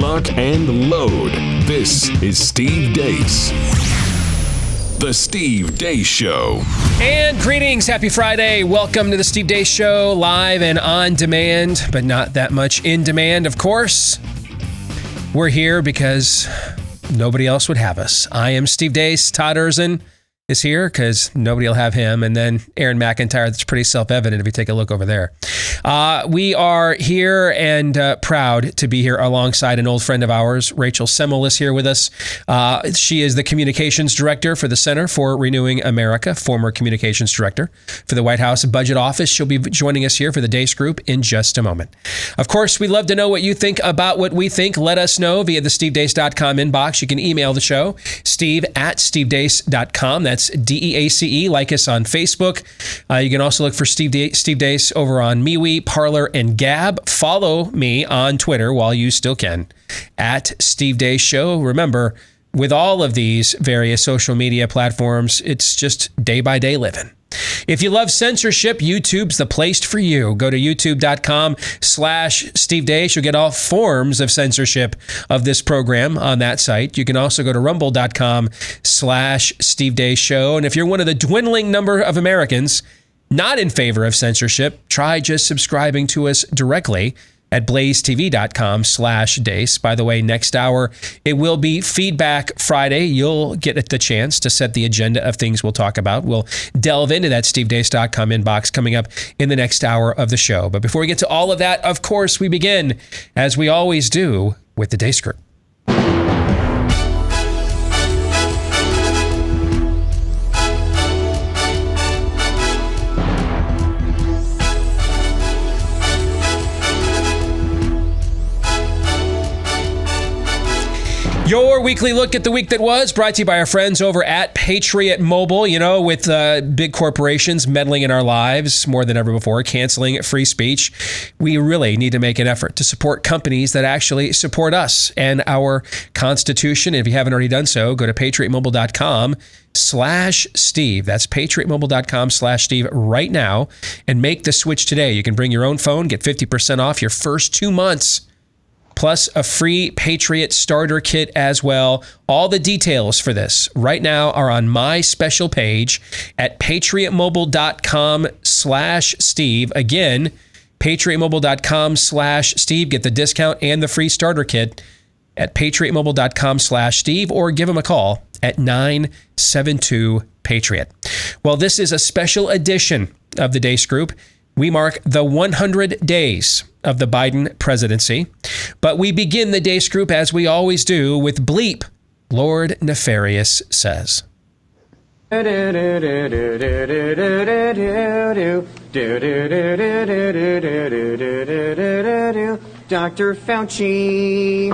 lock, and load. This is Steve Deace. The Steve Deace Show. And greetings. Happy Friday. Welcome to the Steve Deace Show, live and on demand, but not that much in demand, of course. We're here because nobody else would have us. I am Steve Deace. Todd Erzin is here because nobody will have him. And then Aaron McIntyre, that's pretty self-evident if you take a look over there. We are here and proud to be here alongside an old friend of ours. Rachel Semmel is here with us. She is the communications director for the Center for Renewing America, former communications director for the White House Budget Office. She'll be joining us here for the Deace Group in just a moment. Of course, we'd love to know what you think about what we think. Let us know via the stevedeace.com inbox. You can email the show, steve@stevedeace.com. That's DEACE. Like us on Facebook. You can also look for Steve Deace over on MeWe, Parler, and Gab. Follow me on Twitter while you still can, at Steve Deace Show. Remember, with all of these various social media platforms, it's just day-by-day living. If you love censorship, YouTube's the place for you. Go to youtube.com/Steve Deace. You'll get all forms of censorship of this program on that site. You can also go to rumble.com/Steve Deace Show. And if you're one of the dwindling number of Americans not in favor of censorship, try just subscribing to us directly at blazetv.com/Deace. By the way, next hour, it will be Feedback Friday. You'll get the chance to set the agenda of things we'll talk about. We'll delve into that stevedeace.com inbox coming up in the next hour of the show. But before we get to all of that, of course, we begin, as we always do, with the Deace Group. Your weekly look at the week that was, brought to you by our friends over at Patriot Mobile. You know, with big corporations meddling in our lives more than ever before, canceling free speech, we really need to make an effort to support companies that actually support us and our Constitution. If you haven't already done so, go to patriotmobile.com/Steve. That's patriotmobile.com/Steve right now and make the switch today. You can bring your own phone, get 50% off your first 2 months. Plus a free Patriot starter kit as well. All the details for this right now are on my special page at patriotmobile.com/Steve. Again, patriotmobile.com/Steve. Get the discount and the free starter kit at patriotmobile.com/Steve, or give them a call at 972-PATRIOT. Well, this is a special edition of the Deace Group. We mark the 100 days of the Biden presidency, but we begin the Deace Group, as we always do, with Bleep, Lord Nefarious Says. Dr. Fauci,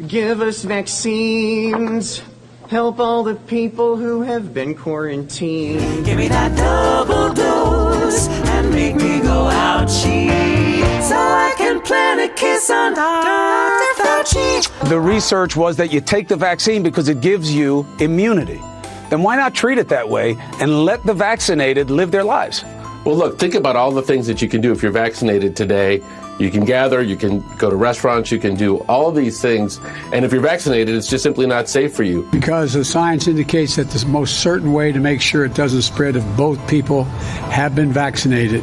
give us vaccines. Help all the people who have been quarantined. Give me that double dose and make me go ouchie, so I can plant a kiss on Dr. Fauci. The research was that you take the vaccine because it gives you immunity. Then why not treat it that way and let the vaccinated live their lives? Well, look, think about all the things that you can do if you're vaccinated today. You can gather, you can go to restaurants, you can do all these things. And if you're vaccinated, it's just simply not safe for you. Because the science indicates that the most certain way to make sure it doesn't spread if both people have been vaccinated,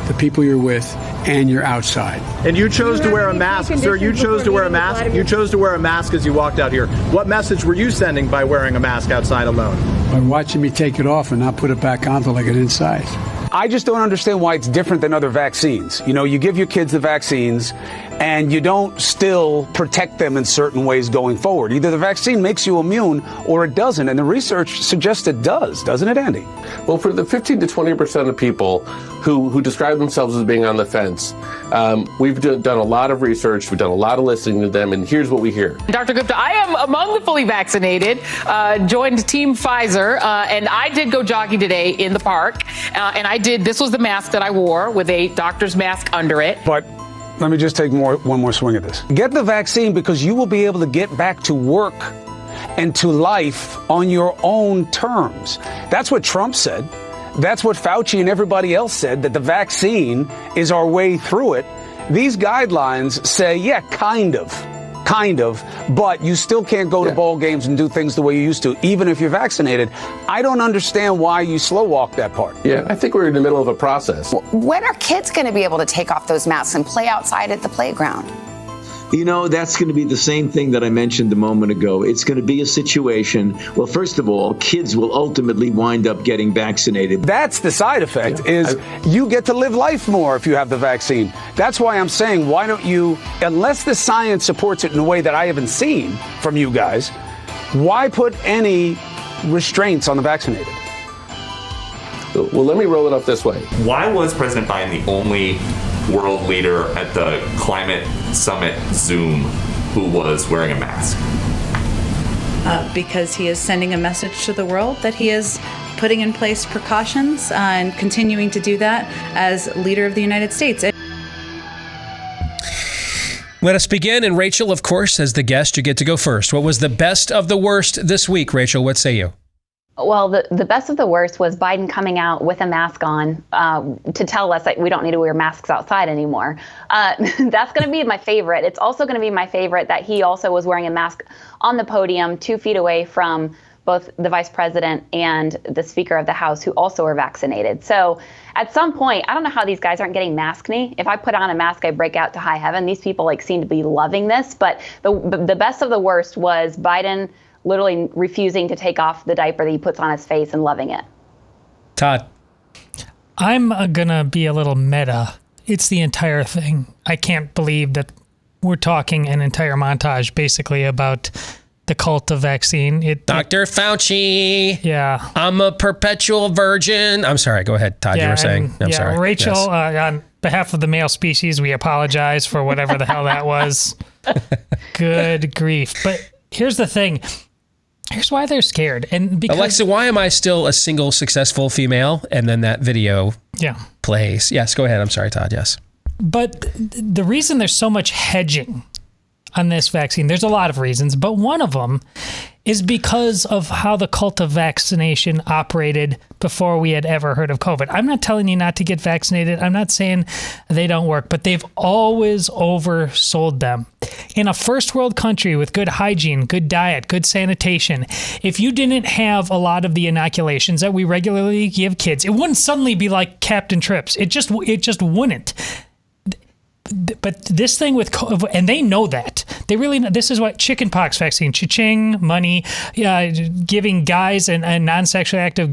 the people you're with and you're outside. And you chose to wear a mask, sir. You chose to wear a mask. You chose to wear a mask as you walked out here. What message were you sending by wearing a mask outside alone? By watching me take it off and not put it back on until I get inside. I just don't understand why it's different than other vaccines. You know, you give your kids the vaccines and you don't still protect them in certain ways going forward. Either the vaccine makes you immune or it doesn't. And the research suggests it does, doesn't it, Andy? Well, for the 15 to 20% of people who describe themselves as being on the fence, we've done a lot of research, we've done a lot of listening to them, and here's what we hear. Dr. Gupta, I am among the fully vaccinated, joined Team Pfizer, and I did go jogging today in the park, and this was the mask that I wore with a doctor's mask under it. But let me just take one more swing at this. Get the vaccine because you will be able to get back to work and to life on your own terms. That's what Trump said. That's what Fauci and everybody else said, that the vaccine is our way through it. These guidelines say, yeah, kind of kind of, but you still can't go to ball games and do things the way you used to, even if you're vaccinated. I don't understand why you slow walk that part. Yeah, I think we're in the middle of a process. When are kids going to be able to take off those masks and play outside at the playground? You know, that's going to be the same thing that I mentioned a moment ago. It's going to be a situation, well, first of all, kids will ultimately wind up getting vaccinated. That's the side effect, is you get to live life more if you have the vaccine. That's why I'm saying, why don't you, unless the science supports it in a way that I haven't seen from you guys, why put any restraints on the vaccinated? Well, let me roll it up this way. Why was President Biden the only world leader at the climate summit Zoom who was wearing a mask? Because he is sending a message to the world that he is putting in place precautions and continuing to do that as leader of the United States. Let us begin. And Rachel, of course, as the guest, you get to go first. What was the best of the worst this week, Rachel? What say you? Well, the best of the worst was Biden coming out with a mask on to tell us that we don't need to wear masks outside anymore. That's going to be my favorite. It's also going to be my favorite that he also was wearing a mask on the podium 2 feet away from both the vice president and the Speaker of the House, who also are vaccinated. So at some point, I don't know how these guys aren't getting maskne. If I put on a mask, I break out to high heaven. These people seem to be loving this. But the best of the worst was Biden literally refusing to take off the diaper that he puts on his face and loving it. Todd. I'm going to be a little meta. It's the entire thing. I can't believe that we're talking an entire montage basically about the cult of vaccine. Dr. Fauci. Yeah. I'm a perpetual virgin. I'm sorry. Go ahead, Todd. You were saying. I'm sorry. Rachel, yes. On behalf of the male species, we apologize for whatever the hell that was. Good grief. But here's the thing. Here's why they're scared. And because Alexa, why am I still a single successful female? And then that video plays. Yes, go ahead. I'm sorry, Todd. Yes. But the reason there's so much hedging on this vaccine, there's a lot of reasons, but one of them is because of how the cult of vaccination operated before we had ever heard of COVID. I'm not telling you not to get vaccinated. I'm not saying they don't work, but they've always oversold them. In a first world country with good hygiene, good diet, good sanitation, if you didn't have a lot of the inoculations that we regularly give kids, it wouldn't suddenly be like Captain Trips. It just wouldn't. But this thing with COVID, and they know that. They really know. This is what chickenpox vaccine, cha-ching, money, giving guys and non-sexually active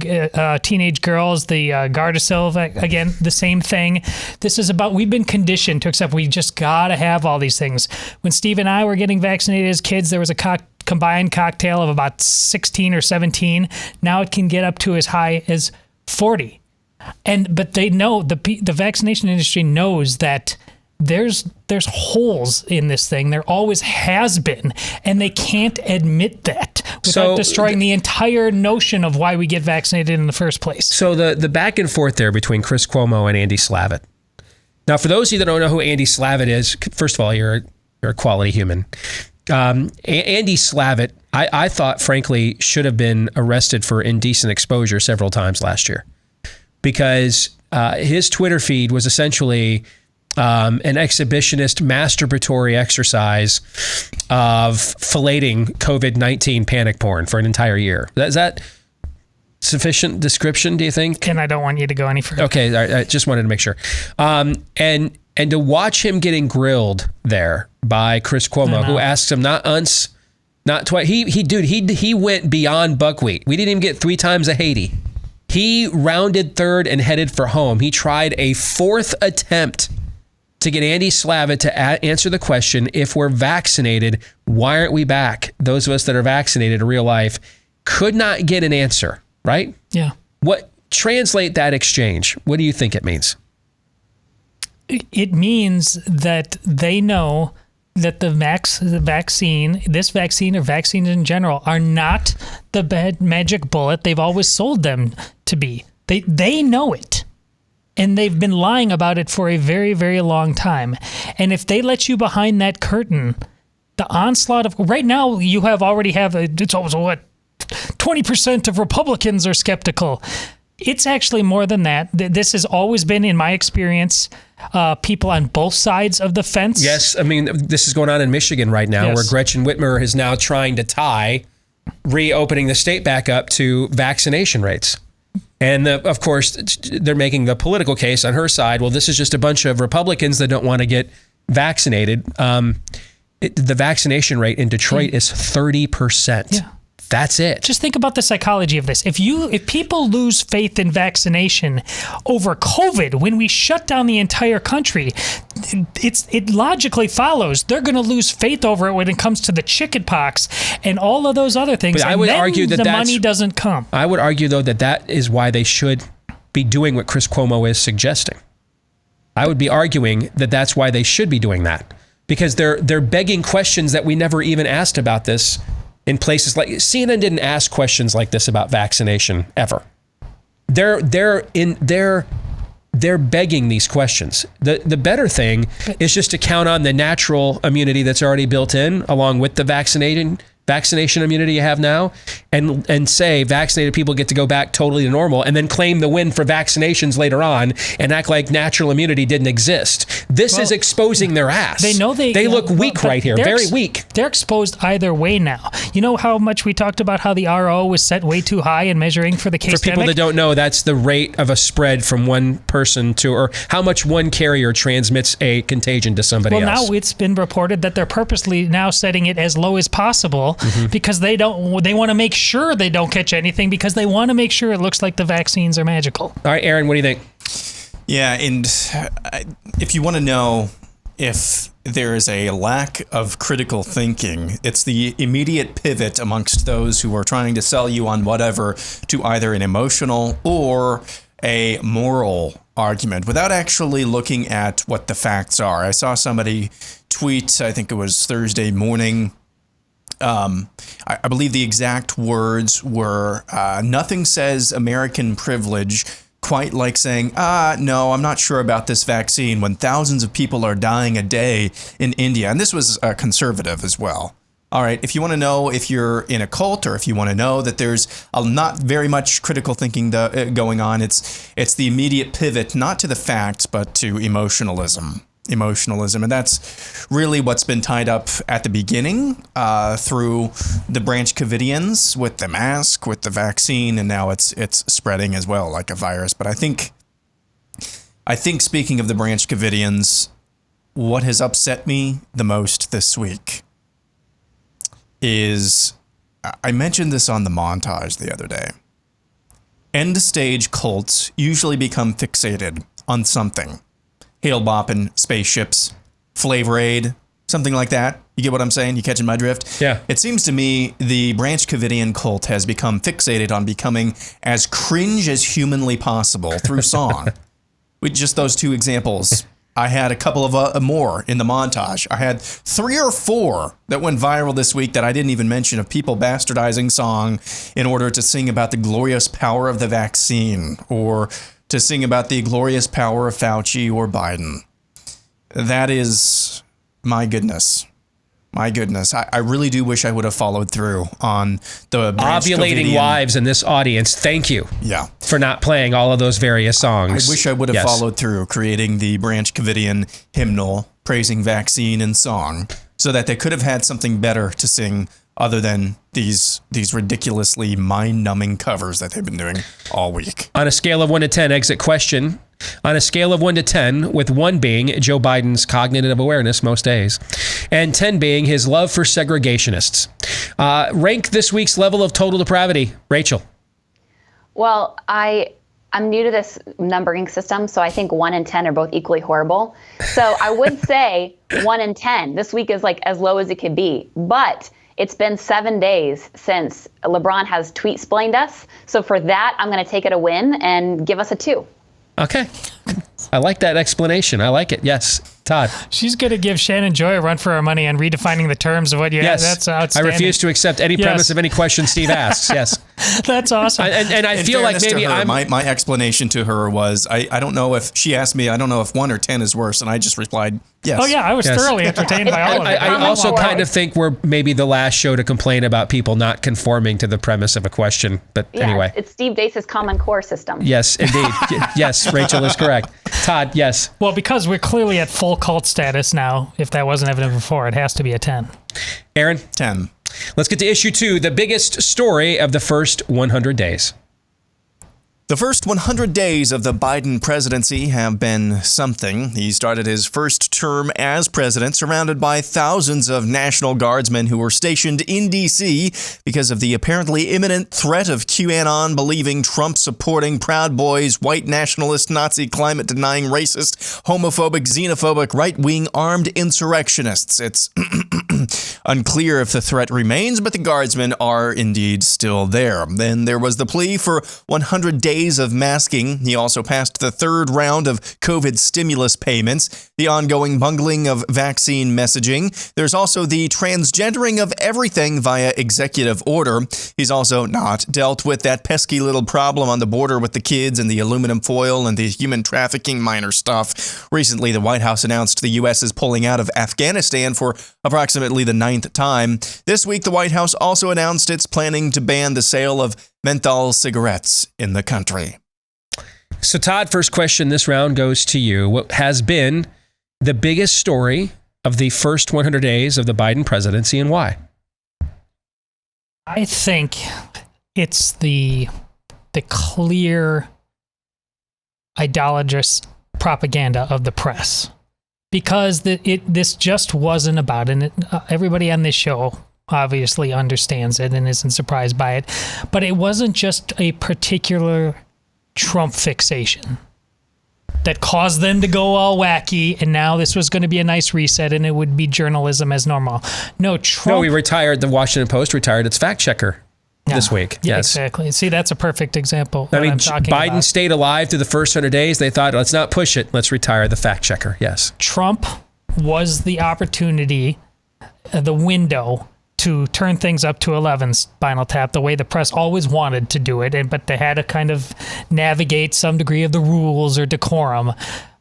teenage girls the Gardasil, again, the same thing. This is about, we've been conditioned to accept we just got to have all these things. When Steve and I were getting vaccinated as kids, there was a combined cocktail of about 16 or 17. Now it can get up to as high as 40. But they know, the vaccination industry knows that there's holes in this thing. There always has been, and they can't admit that without destroying the entire notion of why we get vaccinated in the first place. So the back and forth there between Chris Cuomo and Andy Slavitt. Now, for those of you that don't know who Andy Slavitt is, first of all, you're a quality human. Andy Slavitt, I thought, frankly, should have been arrested for indecent exposure several times last year, because his Twitter feed was essentially an exhibitionist masturbatory exercise of filleting COVID-19 panic porn for an entire year. Is that sufficient description, do you think? And I don't want you to go any further. Okay, I just wanted to make sure. And to watch him getting grilled there by Chris Cuomo, who asks him not once, not twice. He went beyond buckwheat. We didn't even get 3 times a Haiti. He rounded third and headed for home. He tried a 4th attempt to get Andy Slavitt to answer the question, if we're vaccinated, why aren't we back? Those of us that are vaccinated in real life could not get an answer, right? Yeah. Translate that exchange. What do you think it means? It means that they know that this vaccine or vaccines in general are not the bad magic bullet they've always sold them to be. They know it. And they've been lying about it for a very, very long time. And if they let you behind that curtain, the onslaught of right now, it's always 20% of Republicans are skeptical. It's actually more than that. This has always been, in my experience, people on both sides of the fence. Yes, I mean, this is going on in Michigan right now, where Gretchen Whitmer is now trying to tie reopening the state back up to vaccination rates. And of course, they're making the political case on her side. Well, this is just a bunch of Republicans that don't want to get vaccinated. The vaccination rate in Detroit is 30%. Yeah. That's it. Just think about the psychology of this. If people lose faith in vaccination over COVID, when we shut down the entire country, it logically follows they're going to lose faith over it when it comes to the chicken pox and all of those other things. But I would argue that the money doesn't come. I would argue, though, that is why they should be doing what Chris Cuomo is suggesting. I would be arguing that that's why they should be doing that, because they're begging questions that we never even asked about this. In places like CNN didn't ask questions like this about vaccination ever. They're begging these questions. The better thing is just to count on the natural immunity that's already built in, along with the vaccination immunity you have now, and say vaccinated people get to go back totally to normal, and then claim the win for vaccinations later on and act like natural immunity didn't exist. This is exposing their ass. They know they look weak right here, very weak. They're exposed either way now. You know how much we talked about how the RO was set way too high in measuring for the case. For people that don't know, that's the rate of a spread from one person to, or how much one carrier transmits a contagion to somebody else. Well, now it's been reported that they're purposely now setting it as low as possible. Because they want to make sure they don't catch anything, because they want to make sure it looks like the vaccines are magical. All right, Aaron, what do you think? Yeah, and if you want to know if there is a lack of critical thinking, it's the immediate pivot amongst those who are trying to sell you on whatever to either an emotional or a moral argument without actually looking at what the facts are. I saw somebody tweet, I think it was Thursday morning, I believe the exact words were, nothing says American privilege quite like saying, no, I'm not sure about this vaccine when thousands of people are dying a day in India. And this was a conservative as well. All right, if you want to know if you're in a cult, or if you want to know that there's not very much critical thinking going on, it's the immediate pivot, not to the facts, but to emotionalism. And that's really what's been tied up at the beginning through the Branch Covidians with the mask, with the vaccine, and now it's spreading as well like a virus. But I think speaking of the Branch Covidians, what has upset me the most this week is, I mentioned this on the montage the other day. End-stage cults usually become fixated on something. Hail-bopping spaceships, Flavor Aid, something like that. You get what I'm saying? You catching my drift? Yeah. It seems to me the Branch Covidian cult has become fixated on becoming as cringe as humanly possible through song. With just those two examples, I had a couple of more in the montage. I had 3 or 4 that went viral this week that I didn't even mention, of people bastardizing song in order to sing about the glorious power of the vaccine, or to sing about the glorious power of Fauci or Biden. That is, my goodness. I really do wish I would have followed through on the ovulating wives in this audience. Thank you. Yeah. For not playing all of those various songs. I wish I would have followed through creating the Branch Covidian hymnal praising vaccine and song, so that they could have had something better to sing other than these ridiculously mind-numbing covers that they've been doing all week. On a scale of 1 to 10, exit question. On a scale of 1 to 10, with 1 being Joe Biden's cognitive awareness most days, and 10 being his love for segregationists, rank this week's level of total depravity. Rachel. Well, I'm new to this numbering system, so I think 1 and 10 are both equally horrible. So I would say 1 and 10. This week is like as low as it could be. But it's been 7 days since LeBron has tweet-splained us. So for that, I'm going to take it a win and give us a 2. Okay. I like that explanation. I like it. Yes. Todd. She's going to give Shannon Joy a run for her money on redefining the terms of what you have. That's outstanding. I refuse to accept any premise of any question Steve asks. Yes. That's awesome. And I feel like maybe my explanation to her was, I don't know if she asked me, I don't know if 1 or 10 is worse. And I just replied, yes. Oh, yeah. I was thoroughly entertained by all of it. I also kind of think we're maybe the last show to complain about people not conforming to the premise of a question. But anyway. It's Steve Deace's Common Core system. Yes, indeed. Yes, Rachel is correct. Todd, yes. Well, because we're clearly at full cult status now, if that wasn't evident before, it has to be a 10. Aaron? 10. Let's get to issue 2, the biggest story of the first 100 days. The first 100 days of the Biden presidency have been something. He started his first term as president surrounded by thousands of National Guardsmen who were stationed in D.C. because of the apparently imminent threat of QAnon-believing, Trump-supporting, Proud Boys, white nationalist, Nazi, climate-denying, racist, homophobic, xenophobic, right-wing armed insurrectionists. It's unclear if the threat remains, but the Guardsmen are indeed still there. Then there was the plea for 100 days of masking. He also passed the third round of COVID stimulus payments, the ongoing bungling of vaccine messaging. There's also the transgendering of everything via executive order. He's also not dealt with that pesky little problem on the border with the kids and the aluminum foil and the human trafficking minor stuff. Recently, the White House announced the U.S. is pulling out of Afghanistan for approximately the 9th time. This week, the White House also announced it's planning to ban the sale of menthol cigarettes in the country. So, Todd, first question this round goes to you. What has been the biggest story of the first 100 days of the Biden presidency and why? I think it's the clear idolatrous propaganda of the press. Because this just wasn't about, and everybody on this show obviously understands it and isn't surprised by it, but it wasn't just a particular Trump fixation that caused them to go all wacky, and now this was going to be a nice reset and it would be journalism as normal. No, we retired, the Washington Post retired its fact checker this week. Yeah, yes, exactly. See, that's a perfect example. I mean, Biden stayed alive through the first 100 days. They thought, let's not push it. Let's retire the fact checker. Yes. Trump was the opportunity, the window to turn things up to 11 Spinal Tap, the way the press always wanted to do it, but they had to kind of navigate some degree of the rules or decorum.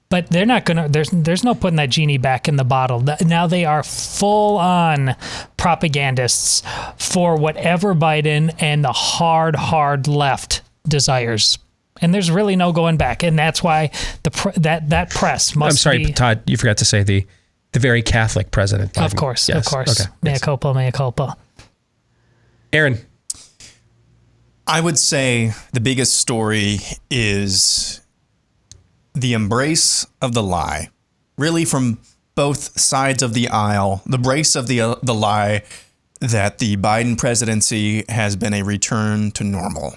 But they're not going to, there's no putting that genie back in the bottle. Now they are full-on propagandists for whatever Biden and the hard left desires. And there's really no going back. And that's why that press must be... I'm sorry, Todd, you forgot to say the very Catholic president. Biden. Of course. Okay. Mea culpa. Aaron. I would say the biggest story is the embrace of the lie, really from both sides of the aisle, the embrace of the lie that the Biden presidency has been a return to normal.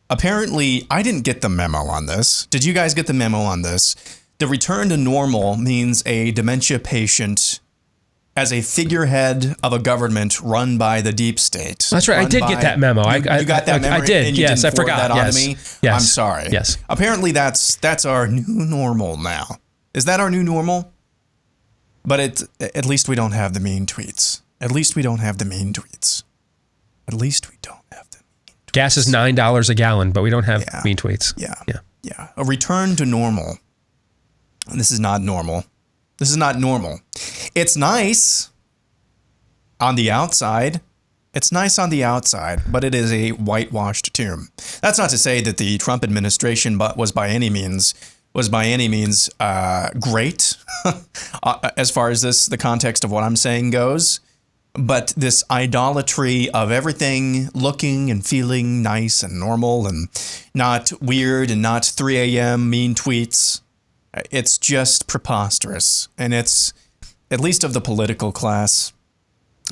Apparently, I didn't get the memo on this. Did you guys get the memo on this? The return to normal means a dementia patient as a figurehead of a government run by the deep state. That's right. I did get that memo. You got that memo? I did. And you yes, didn't I forgot. That onto me? Yes. I'm sorry. Yes. Apparently, that's our new normal now. Is that our new normal? But at least we don't have the mean tweets. At least we don't have the mean tweets. At least we don't have the mean tweets. Gas is $9 a gallon, but we don't have mean tweets. Yeah. A return to normal. And this is not normal. This is not normal. It's nice on the outside. It's nice on the outside, but it is a whitewashed tomb. That's not to say that the Trump administration was by any means great as far as the context of what I'm saying goes. But this idolatry of everything looking and feeling nice and normal and not weird and not 3 a.m. mean tweets, it's just preposterous. And it's, at least of the political class,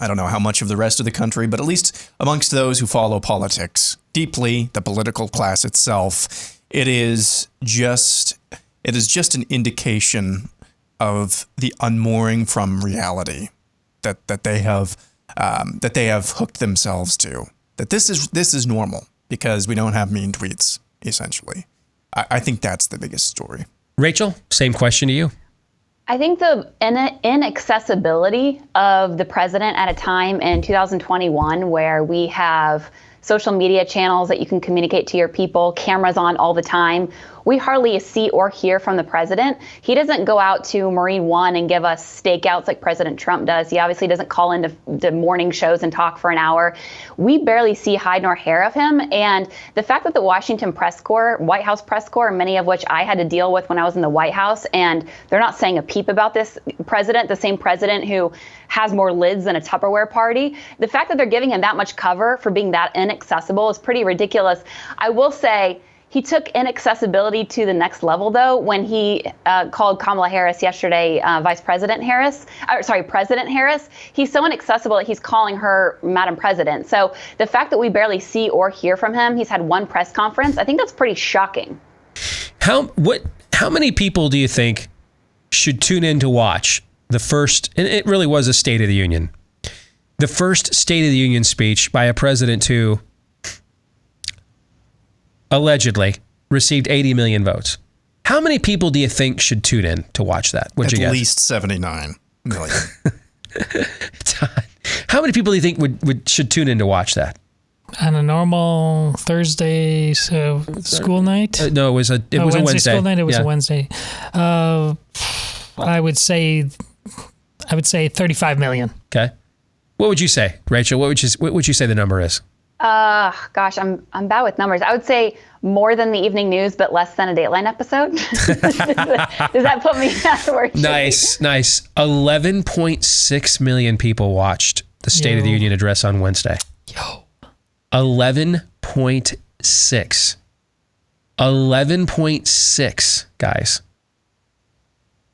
I don't know how much of the rest of the country, but at least amongst those who follow politics deeply, the political class itself, it is just an indication of the unmooring from reality that they have hooked themselves to. That this is normal because we don't have mean tweets, essentially. I think that's the biggest story. Rachel, same question to you. I think the inaccessibility of the president at a time in 2021 where we have social media channels that you can communicate to your people, cameras on all the time. We hardly see or hear from the president. He doesn't go out to Marine One and give us stakeouts like President Trump does. He obviously doesn't call into the morning shows and talk for an hour. We barely see hide nor hair of him. And the fact that the Washington press corps, White House press corps, many of which I had to deal with when I was in the White House, and they're not saying a peep about this president, the same president who has more lids than a Tupperware party. The fact that they're giving him that much cover for being that inaccessible is pretty ridiculous. I will say, he took inaccessibility to the next level, though, when he called Kamala Harris yesterday President Harris. He's so inaccessible that he's calling her Madam President. So the fact that we barely see or hear from him, he's had one press conference, I think that's pretty shocking. How many people do you think should tune in to watch the first, and it really was a State of the Union, the first State of the Union speech by a president who allegedly received 80 million votes? How many people do you think should tune in to watch that? What'd you guess? At least 79 million. How many people do you think should tune in to watch that? On a normal Thursday school night? No, it was a Wednesday. School night. It was a Wednesday. I would say 35 million. Okay. What would you say, Rachel? What would you say the number is? Gosh, I'm bad with numbers. I would say more than the evening news, but less than a Dateline episode. Does that put me at work? Nice. 11.6 million people watched the State of the Union address on Wednesday. 11.6. 11.6, guys.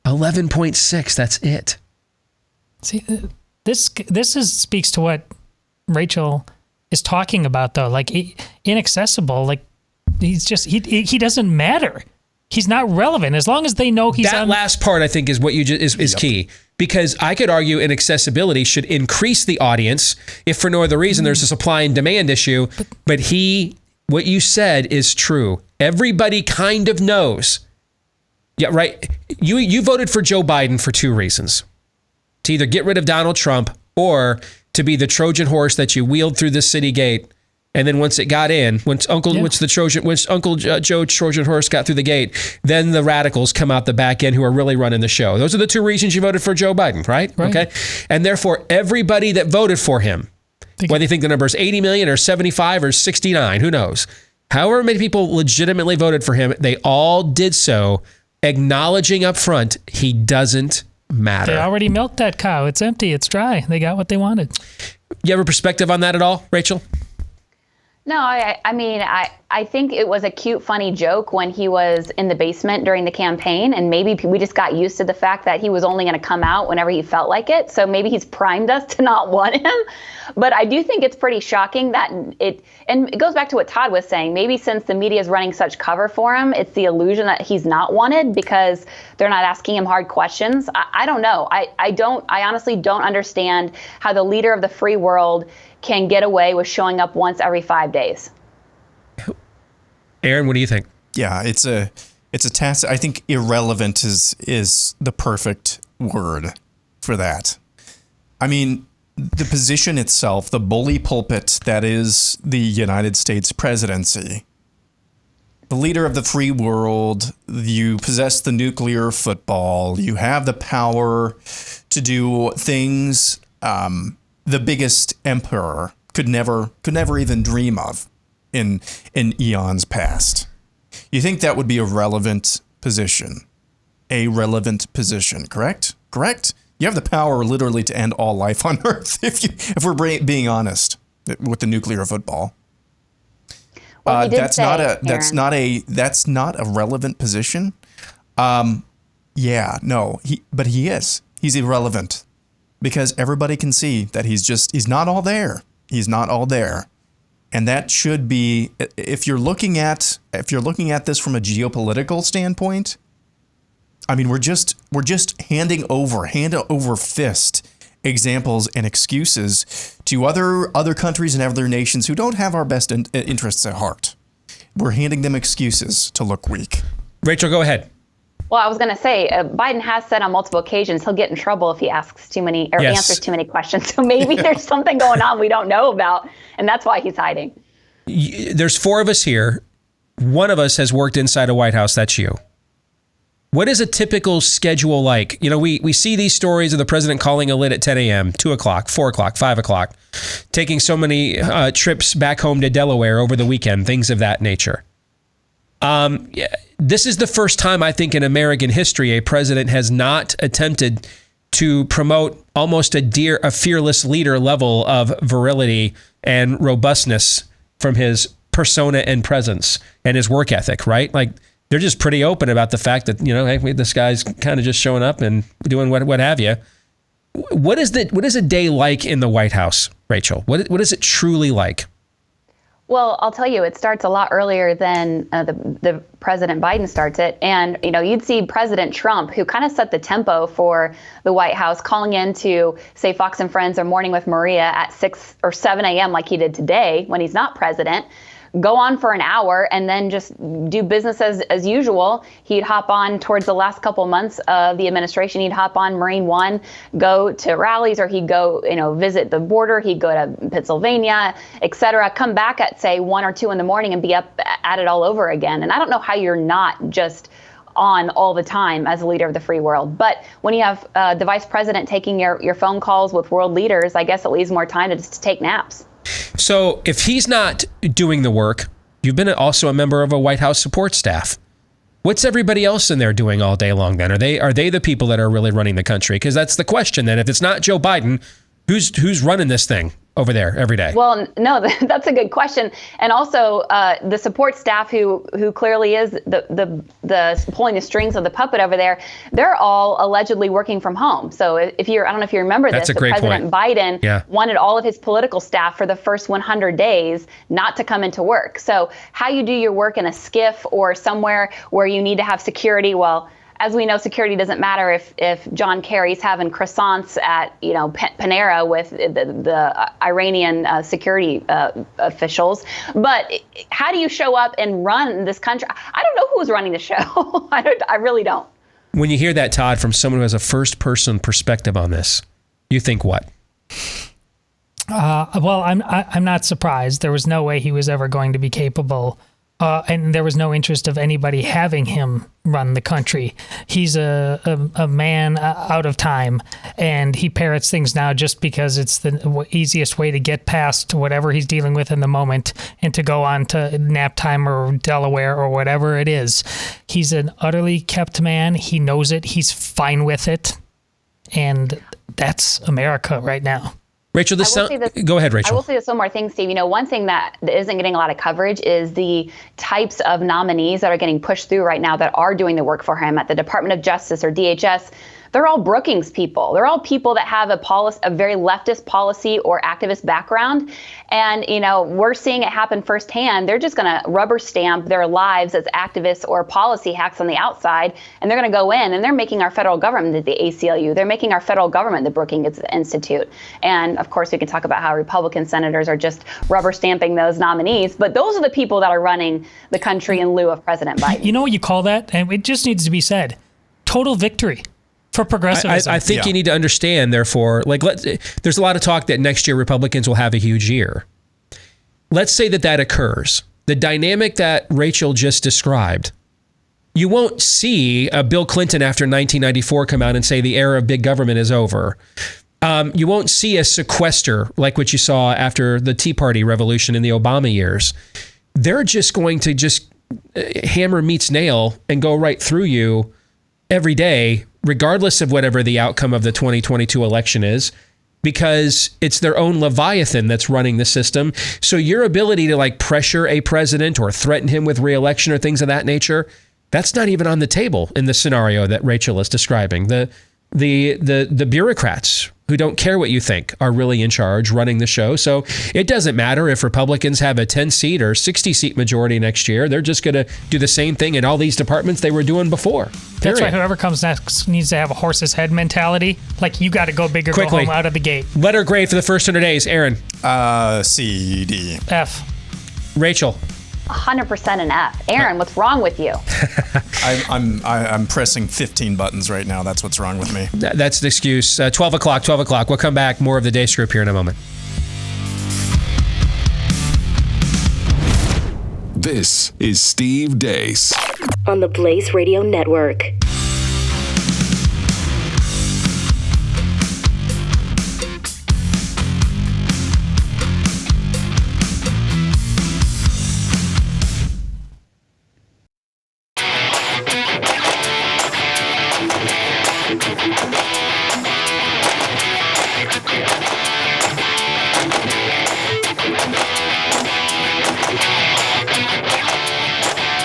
11.6. That's it. See, this speaks to what Rachel is talking about, though. Like, inaccessible. Like, he's just he doesn't matter. He's not relevant as long as they know he's that last part. I think is what you is key, because I could argue inaccessibility should increase the audience if for no other reason. There's a supply and demand issue, but what you said is true. Everybody kind of knows. Yeah, right. You voted for Joe Biden for two reasons: to either get rid of Donald Trump or to be the Trojan horse that you wheeled through the city gate. And then once it got in, once Uncle Joe Trojan horse got through the gate, then the radicals come out the back end who are really running the show. Those are the two reasons you voted for Joe Biden, right? Okay. And therefore, everybody that voted for him, whether you think the number is 80 million or 75 or 69, who knows? However many people legitimately voted for him, they all did so acknowledging up front he doesn't matter. They already milked that cow. It's empty. It's dry. They got what they wanted. You have a perspective on that at all, Rachel? No, I mean, I think it was a cute, funny joke when he was in the basement during the campaign, and maybe we just got used to the fact that he was only going to come out whenever he felt like it. So maybe he's primed us to not want him. But I do think it's pretty shocking that and it goes back to what Todd was saying. Maybe since the media is running such cover for him, it's the illusion that he's not wanted because they're not asking him hard questions. I don't know. I honestly don't understand how the leader of the free world can get away with showing up once every 5 days. Aaron, what do you think? Yeah, it's a task. I think irrelevant is the perfect word for that. I mean, the position itself, the bully pulpit that is the United States presidency, the leader of the free world, you possess the nuclear football, you have the power to do things the biggest emperor could never even dream of in eons past. You think that would be a relevant position? A relevant position, correct? Correct? You have the power literally to end all life on Earth if we're being honest with the nuclear football. Well, that's not a relevant position. But he is. He's irrelevant. Because everybody can see that he's not all there. He's not all there. And that should be, if you're looking at this from a geopolitical standpoint, I mean, we're just hand over fist examples and excuses to other countries and other nations who don't have our best interests at heart. We're handing them excuses to look weak. Rachel, go ahead. Well, I was going to say, Biden has said on multiple occasions he'll get in trouble if he asks too many or answers too many questions. So maybe there's something going on we don't know about, and that's why he's hiding. there's 4 of us here. One of us has worked inside a White House. That's you. What is a typical schedule like? You know, we see these stories of the president calling a lid at 10 a.m., 2 o'clock, 4 o'clock, 5 o'clock, taking so many trips back home to Delaware over the weekend, things of that nature. This is the first time, I think, in American history, a president has not attempted to promote almost a fearless leader level of virility and robustness from his persona and presence and his work ethic, right? Like, they're just pretty open about the fact that, you know, hey, this guy's kind of just showing up and doing what have you. What is a day like in the White House, Rachel? What is it truly like? Well, I'll tell you, it starts a lot earlier than the President Biden starts it. And, you know, you'd see President Trump, who kind of set the tempo for the White House, calling in to, say, Fox and Friends or Morning with Maria at 6 or 7 a.m. like he did today when he's not president, go on for an hour and then just do business as usual. He'd hop on towards the last couple months of the administration. He'd hop on Marine One, go to rallies, or he'd go, you know, visit the border. He'd go to Pennsylvania, et cetera, come back at, say, 1 or 2 in the morning and be up at it all over again. And I don't know how you're not just on all the time as a leader of the free world. But when you have the vice president taking your phone calls with world leaders, I guess it leaves more time to just take naps. So if he's not doing the work, you've been also a member of a White House support staff. What's everybody else in there doing all day long then? Are they the people that are really running the country? Because that's the question then. If it's not Joe Biden, who's running this thing over there every day? Well, no, that's a good question. And also the support staff who clearly is the pulling the strings of the puppet over there, they're all allegedly working from home. So I don't know if you remember this, but President Biden wanted all of his political staff for the first 100 days not to come into work. So how you do your work in a SCIF or somewhere where you need to have security, well, as we know, security doesn't matter if John Kerry's having croissants at, you know, Panera with the Iranian security officials. But how do you show up and run this country? I don't know who's running the show. I really don't. When you hear that, Todd, from someone who has a first-person perspective on this, you think what? Well, I'm not surprised. There was no way he was ever going to be capable. And there was no interest of anybody having him run the country. He's a man out of time, and he parrots things now just because it's the easiest way to get past whatever he's dealing with in the moment and to go on to nap time or Delaware or whatever it is. He's an utterly kept man. He knows it. He's fine with it. And that's America right now. Rachel, go ahead, Rachel. I will say this one more thing, Steve. You know, one thing that isn't getting a lot of coverage is the types of nominees that are getting pushed through right now that are doing the work for him at the Department of Justice or DHS. They're all Brookings people. They're all people that have a very leftist policy or activist background. And, you know, we're seeing it happen firsthand. They're just going to rubber stamp their lives as activists or policy hacks on the outside. And they're going to go in and they're making our federal government the ACLU. They're making our federal government the Brookings Institute. And of course, we can talk about how Republican senators are just rubber stamping those nominees. But those are the people that are running the country in lieu of President Biden. You know what you call that? And it just needs to be said. Total victory. For progressivism. I think you need to understand, therefore, there's a lot of talk that next year Republicans will have a huge year. Let's say that occurs. The dynamic that Rachel just described, you won't see a Bill Clinton after 1994 come out and say the era of big government is over. You won't see a sequester like what you saw after the Tea Party revolution in the Obama years. They're just going to hammer meets nail and go right through you every day, regardless of whatever the outcome of the 2022 election is, because it's their own Leviathan that's running the system. So your ability to pressure a president or threaten him with re-election or things of that nature, that's not even on the table in the scenario that Rachel is describing. The bureaucrats who don't care what you think are really in charge running the show. So it doesn't matter if Republicans have a 10-seat or 60-seat majority next year. They're just going to do the same thing in all these departments they were doing before. That's right. Whoever comes next needs to have a horse's head mentality. Like, you got to go big or go home out of the gate. Letter grade for the first 100 days. Aaron. C, D. F. Rachel. 100% an F. Aaron, what's wrong with you? I'm pressing 15 buttons right now. That's what's wrong with me. That's the excuse. 12 o'clock. We'll come back. More of the Deace Group here in a moment. This is Steve Deace on the Blaze Radio Network.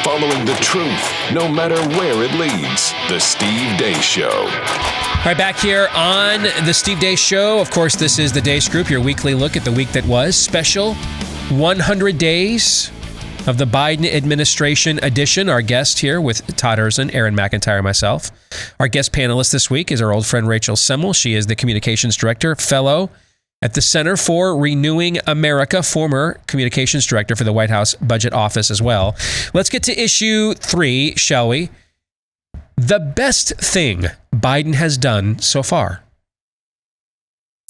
Following the truth, no matter where it leads. The Steve Deace Show. All right, back here on the Steve Deace Show. Of course, this is the Deace Group, your weekly look at the week that was. Special 100 days of the Biden administration edition. Our guest here with Todd Erzin, Aaron McIntyre, myself. Our guest panelist this week is our old friend Rachel Semmel. She is the communications director, fellow at the Center for Renewing America, former communications director for the White House Budget Office as well. Let's get to issue 3, shall we? The best thing Biden has done so far.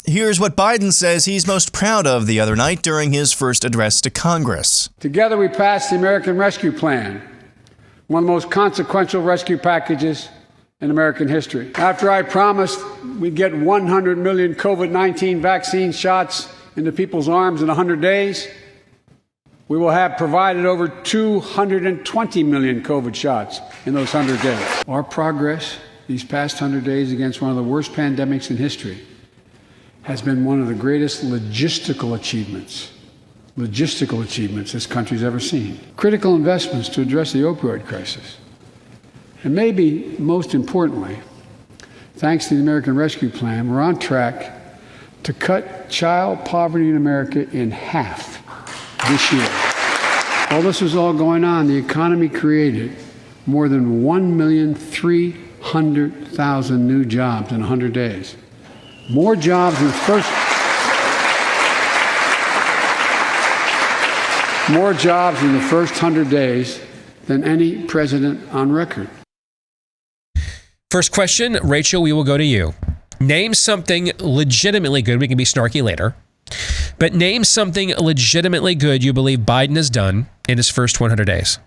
Here's what Biden says he's most proud of the other night during his first address to Congress. Together we passed the American Rescue Plan, one of the most consequential rescue packages in American history. After I promised we'd get 100 million COVID-19 vaccine shots into people's arms in 100 days, we will have provided over 220 million COVID shots in those 100 days. Our progress these past 100 days against one of the worst pandemics in history has been one of the greatest logistical achievements this country's ever seen. Critical investments to address the opioid crisis. And maybe most importantly, thanks to the American Rescue Plan, we're on track to cut child poverty in America in half this year. While this was all going on, the economy created more than 1,300,000 new jobs in 100 days. More jobs in the first 100 days than any president on record. First question, Rachel, we will go to you. Name something legitimately good. We can be snarky later. But name something legitimately good you believe Biden has done in his first 100 days.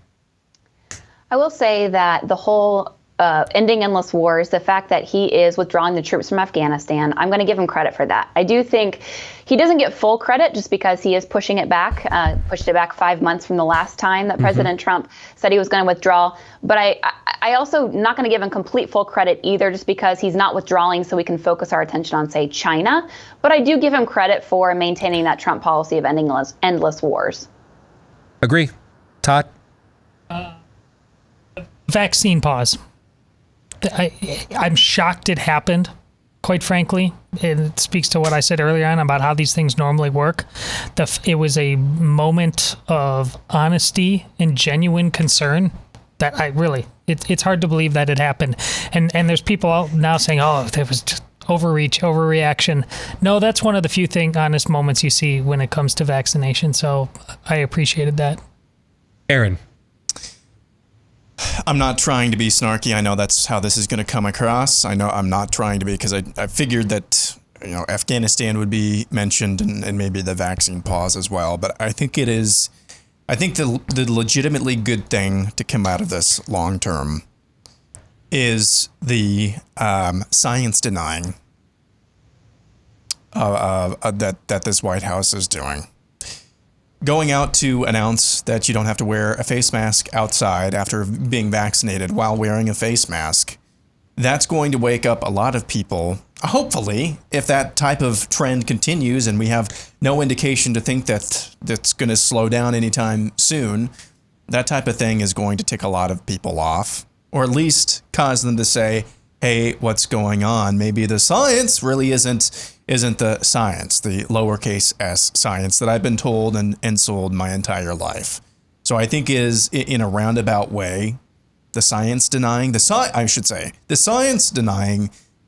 I will say that the whole ending endless wars, the fact that he is withdrawing the troops from Afghanistan, I'm going to give him credit for that. I do think he doesn't get full credit just because he is pushing it back, pushed it back 5 months from the last time that President Trump said he was going to withdraw. But I also not going to give him complete full credit either, just because he's not withdrawing so we can focus our attention on, say, China. But I do give him credit for maintaining that Trump policy of ending endless wars. Agree. Todd? Vaccine pause. I'm shocked it happened, quite frankly. It speaks to what I said earlier on about how these things normally work. It was a moment of honesty and genuine concern that it's hard to believe that it happened. And there's people out now saying, oh, there was just overreaction. No, that's one of the few honest moments you see when it comes to vaccination. So I appreciated that. Aaron. I'm not trying to be snarky. I know that's how this is going to come across. I know I'm not trying to be, because I figured that Afghanistan would be mentioned and maybe the vaccine pause as well. But I think it is. I think the legitimately good thing to come out of this long term is the science denying that this White House is doing. Going out to announce that you don't have to wear a face mask outside after being vaccinated while wearing a face mask, that's going to wake up a lot of people. Hopefully, if that type of trend continues and we have no indication to think that that's going to slow down anytime soon, that type of thing is going to tick a lot of people off, or at least cause them to say, hey, what's going on? Maybe the science really isn't the science, the lowercase s science that I've been told and sold my entire life. So I think is, in a roundabout way, the science denying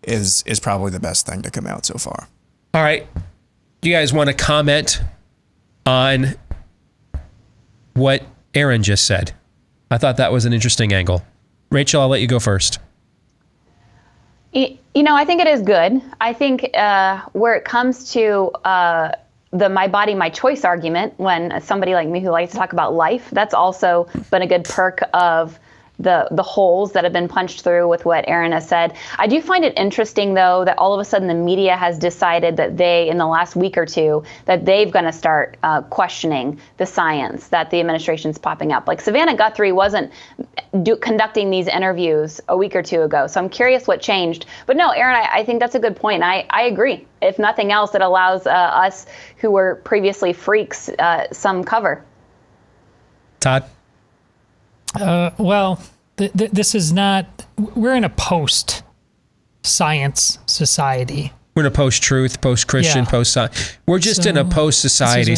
is probably the best thing to come out so far. All right. Do you guys want to comment on what Aaron just said? I thought that was an interesting angle. Rachel, I'll let you go first. I think it is good. I think where it comes to the my body, my choice argument, when somebody like me who likes to talk about life, that's also been a good perk of the holes that have been punched through with what Aaron has said. I do find it interesting, though, that all of a sudden the media has decided that they, in the last week or two, that they've going to start questioning the science that the administration's popping up. Like Savannah Guthrie wasn't conducting these interviews a week or two ago. So I'm curious what changed. But no, Aaron, I think that's a good point. And I agree. If nothing else, it allows us who were previously freaks some cover. Todd? Well, this is not, we're in a post-science society. We're in a post-truth, post-Christian, Yeah. post-science. We're just in a post-society.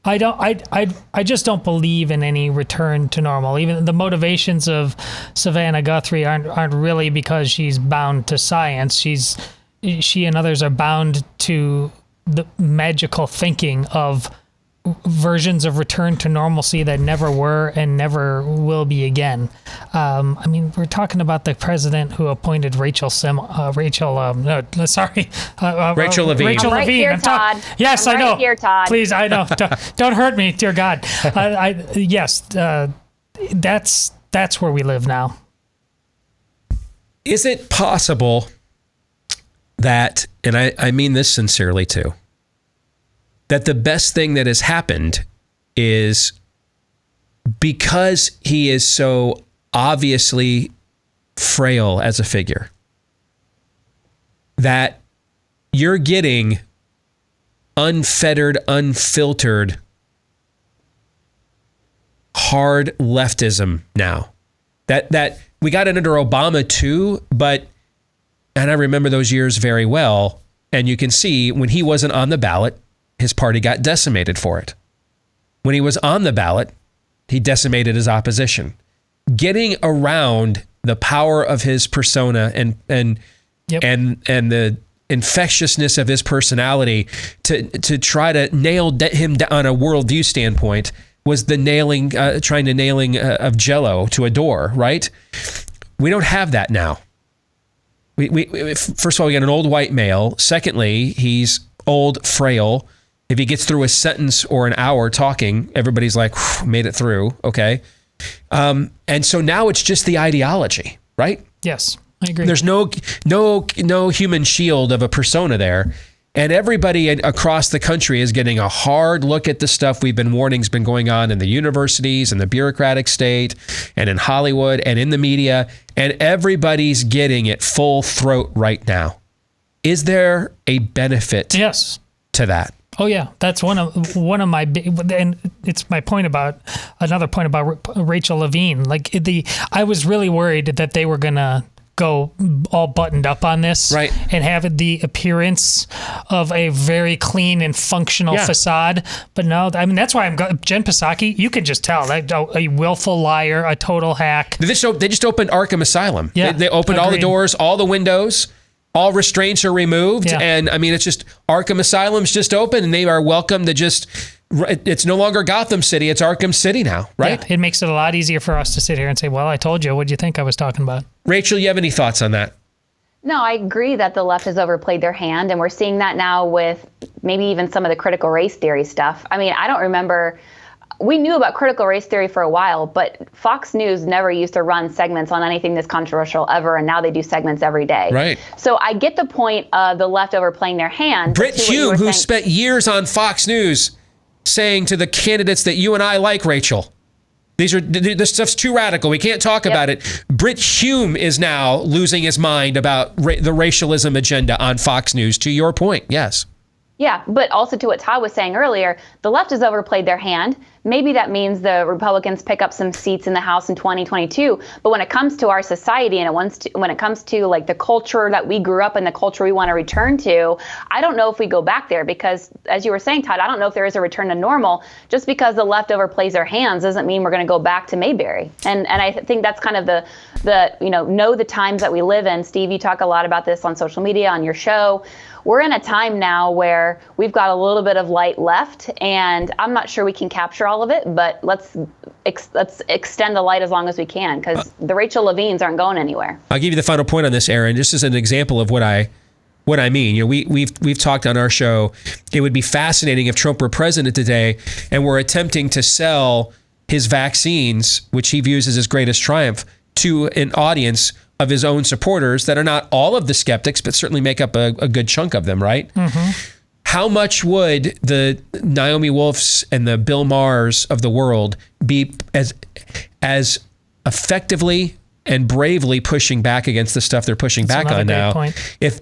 I just don't believe in any return to normal. Even the motivations of Savannah Guthrie aren't really because she's bound to science. She and others are bound to the magical thinking of versions of return to normalcy that never were and never will be again. I mean, we're talking about the president who appointed Rachel Semmel, Rachel Levine. I'm right here, Todd. Yes, I'm I know. Right here, Todd. Please, I know. Don't hurt me, dear God. Yes, that's where we live now. Is it possible that, and I mean this sincerely too, that the best thing that has happened is because he is so obviously frail as a figure, that you're getting unfettered, unfiltered, hard leftism now. That we got it under Obama too, and I remember those years very well, and you can see when he wasn't on the ballot, his party got decimated for it. When he was on the ballot, he decimated his opposition. Getting around the power of his persona and the infectiousness of his personality to try to nail him down on a worldview standpoint was the trying to nailing of Jello to a door, right? We don't have that now. We first of all, we got an old white male. Secondly, he's old, frail. If he gets through a sentence or an hour talking, everybody's like, made it through, okay? And so now it's just the ideology, right? Yes, I agree. There's no human shield of a persona there. And everybody across the country is getting a hard look at the stuff we've been warning's been going on in the universities and the bureaucratic state and in Hollywood and in the media. And everybody's getting it full throat right now. Is there a benefit to that? Oh yeah, that's one of my big, and it's my point about another point about Rachel Levine. Like I was really worried that they were gonna go all buttoned up on this, right, and have the appearance of a very clean and functional facade. But no, I mean that's why Jen Psaki. You can just tell that a willful liar, a total hack. They just opened Arkham Asylum. Yeah, they opened all the doors, all the windows. All restraints are removed, and I mean, it's just Arkham Asylum's just open, and they are welcome to just. It's no longer Gotham City; it's Arkham City now, right? Yeah, it makes it a lot easier for us to sit here and say, "Well, I told you. What do you think I was talking about?" Rachel, you have any thoughts on that? No, I agree that the left has overplayed their hand, and we're seeing that now with maybe even some of the critical race theory stuff. I mean, I don't remember. We knew about critical race theory for a while, but Fox News never used to run segments on anything this controversial ever, and now they do segments every day. Right. So I get the point of the left overplaying their hand. Britt Hume, who spent years on Fox News saying to the candidates that you and I like, Rachel, this stuff's too radical. We can't talk about it. Britt Hume is now losing his mind about the racialism agenda on Fox News, to your point. Yes. Yeah, but also to what Todd was saying earlier, the left has overplayed their hand. Maybe that means the Republicans pick up some seats in the House in 2022. But when it comes to our society and when it comes to like the culture that we grew up in, the culture we want to return to, I don't know if we go back there because, as you were saying, Todd, I don't know if there is a return to normal. Just because the left overplays their hands doesn't mean we're going to go back to Mayberry. And I think that's kind of the know the times that we live in. Steve, you talk a lot about this on social media, on your show. We're in a time now where we've got a little bit of light left, and I'm not sure we can capture all of it, but let's extend the light as long as we can, because the Rachel Levines aren't going anywhere. I'll give you the final point on this, Aaron. Just as an example of what I what I mean. You know, we've talked on our show. It would be fascinating if Trump were president today and we're attempting to sell his vaccines, which he views as his greatest triumph, to an audience of his own supporters that are not all of the skeptics, but certainly make up a good chunk of them, right? Mm-hmm. How much would the Naomi Wolfs and the Bill Maher's of the world be as effectively and bravely pushing back against the stuff they're pushing back on now if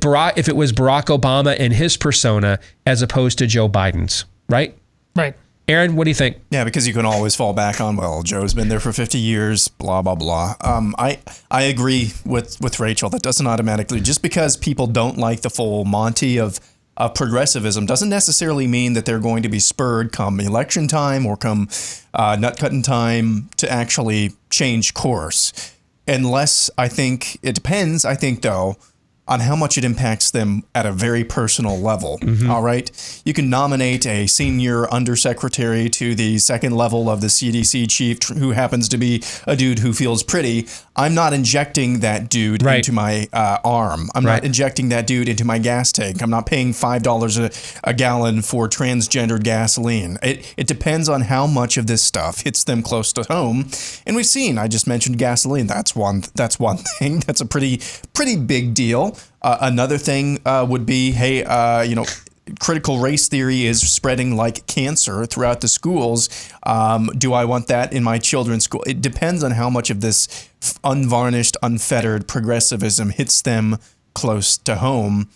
it was Barack Obama and his persona as opposed to Joe Biden's, right? Right. Aaron, what do you think? Yeah, because you can always fall back on, well, Joe's been there for 50 years, blah, blah, blah. I agree with Rachel. That doesn't automatically, just because people don't like the full Monty of progressivism doesn't necessarily mean that they're going to be spurred come election time or come nut cutting time to actually change course. Unless, I think, it depends, though, on how much it impacts them at a very personal level. Mm-hmm. All right. You can nominate a senior undersecretary to the second level of the CDC chief who happens to be a dude who feels pretty. I'm not injecting that dude into my arm. I'm not injecting that dude into my gas tank. I'm not paying $5 a gallon for transgendered gasoline. It depends on how much of this stuff hits them close to home. And we've seen, I just mentioned gasoline. That's one thing. That's a pretty big deal. Another thing would be, hey, critical race theory is spreading like cancer throughout the schools. Do I want that in my children's school? It depends on how much of this unvarnished, unfettered progressivism hits them close to home.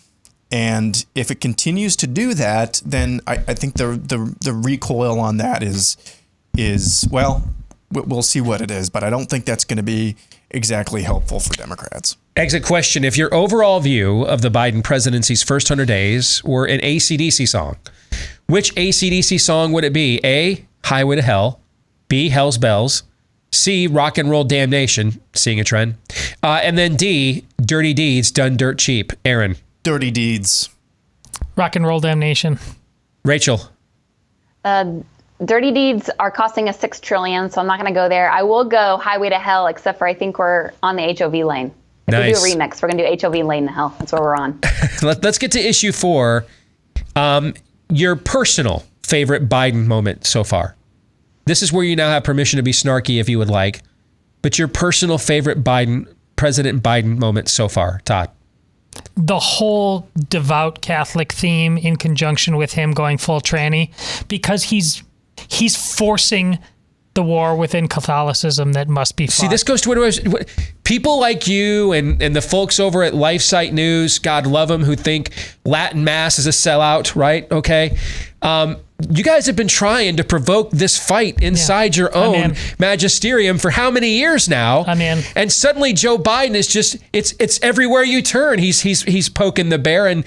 And if it continues to do that, then I think the recoil on that is well, we'll see what it is. But I don't think that's going to be exactly helpful for Democrats. Exit question. If your overall view of the Biden presidency's first 100 days were an AC/DC song, which AC/DC song would it be? A, Highway to Hell. B, Hell's Bells. C, Rock and Roll Damnation, seeing a trend. And then D, Dirty Deeds Done Dirt Cheap. Aaron. Dirty Deeds. Rock and Roll Damnation. Rachel. Dirty Deeds are costing us $6 trillion, so I'm not going to go there. I will go Highway to Hell, except for I think we're on the HOV lane. If we do a remix, we're going to do HOV lane to hell. That's where we're on. Let's get to issue 4. Your personal favorite Biden moment so far. This is where you now have permission to be snarky if you would like, but your personal favorite President Biden moment so far, Todd. The whole devout Catholic theme in conjunction with him going full tranny, because he's forcing the war within Catholicism that must be fought. See, this goes to what people like you and the folks over at LifeSite News, God love them, who think Latin Mass is a sellout, right? Okay. You guys have been trying to provoke this fight inside your own magisterium for how many years now? And suddenly Joe Biden is just, it's everywhere you turn. He's poking the bear and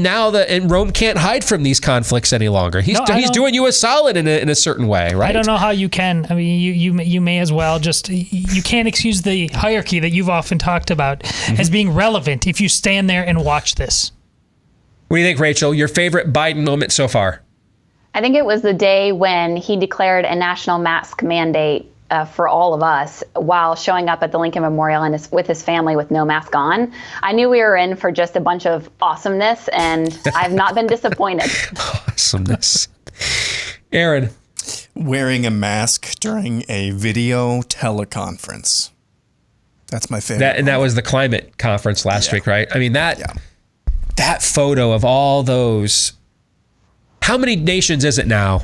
now and Rome can't hide from these conflicts any longer. He's doing you a solid in a certain way, right? I don't know how you can. I mean, you may as well just, you can't excuse the hierarchy that you've often talked about as being relevant if you stand there and watch this. What do you think, Rachel? Your favorite Biden moment so far? I think it was the day when he declared a national mask mandate for all of us while showing up at the Lincoln Memorial and with his family with no mask on. I knew we were in for just a bunch of awesomeness, and I've not been disappointed. Awesomeness. Aaron. Wearing a mask during a video teleconference. That's my favorite. And that was the climate conference last week, right? I mean, that photo of all those. How many nations is it now?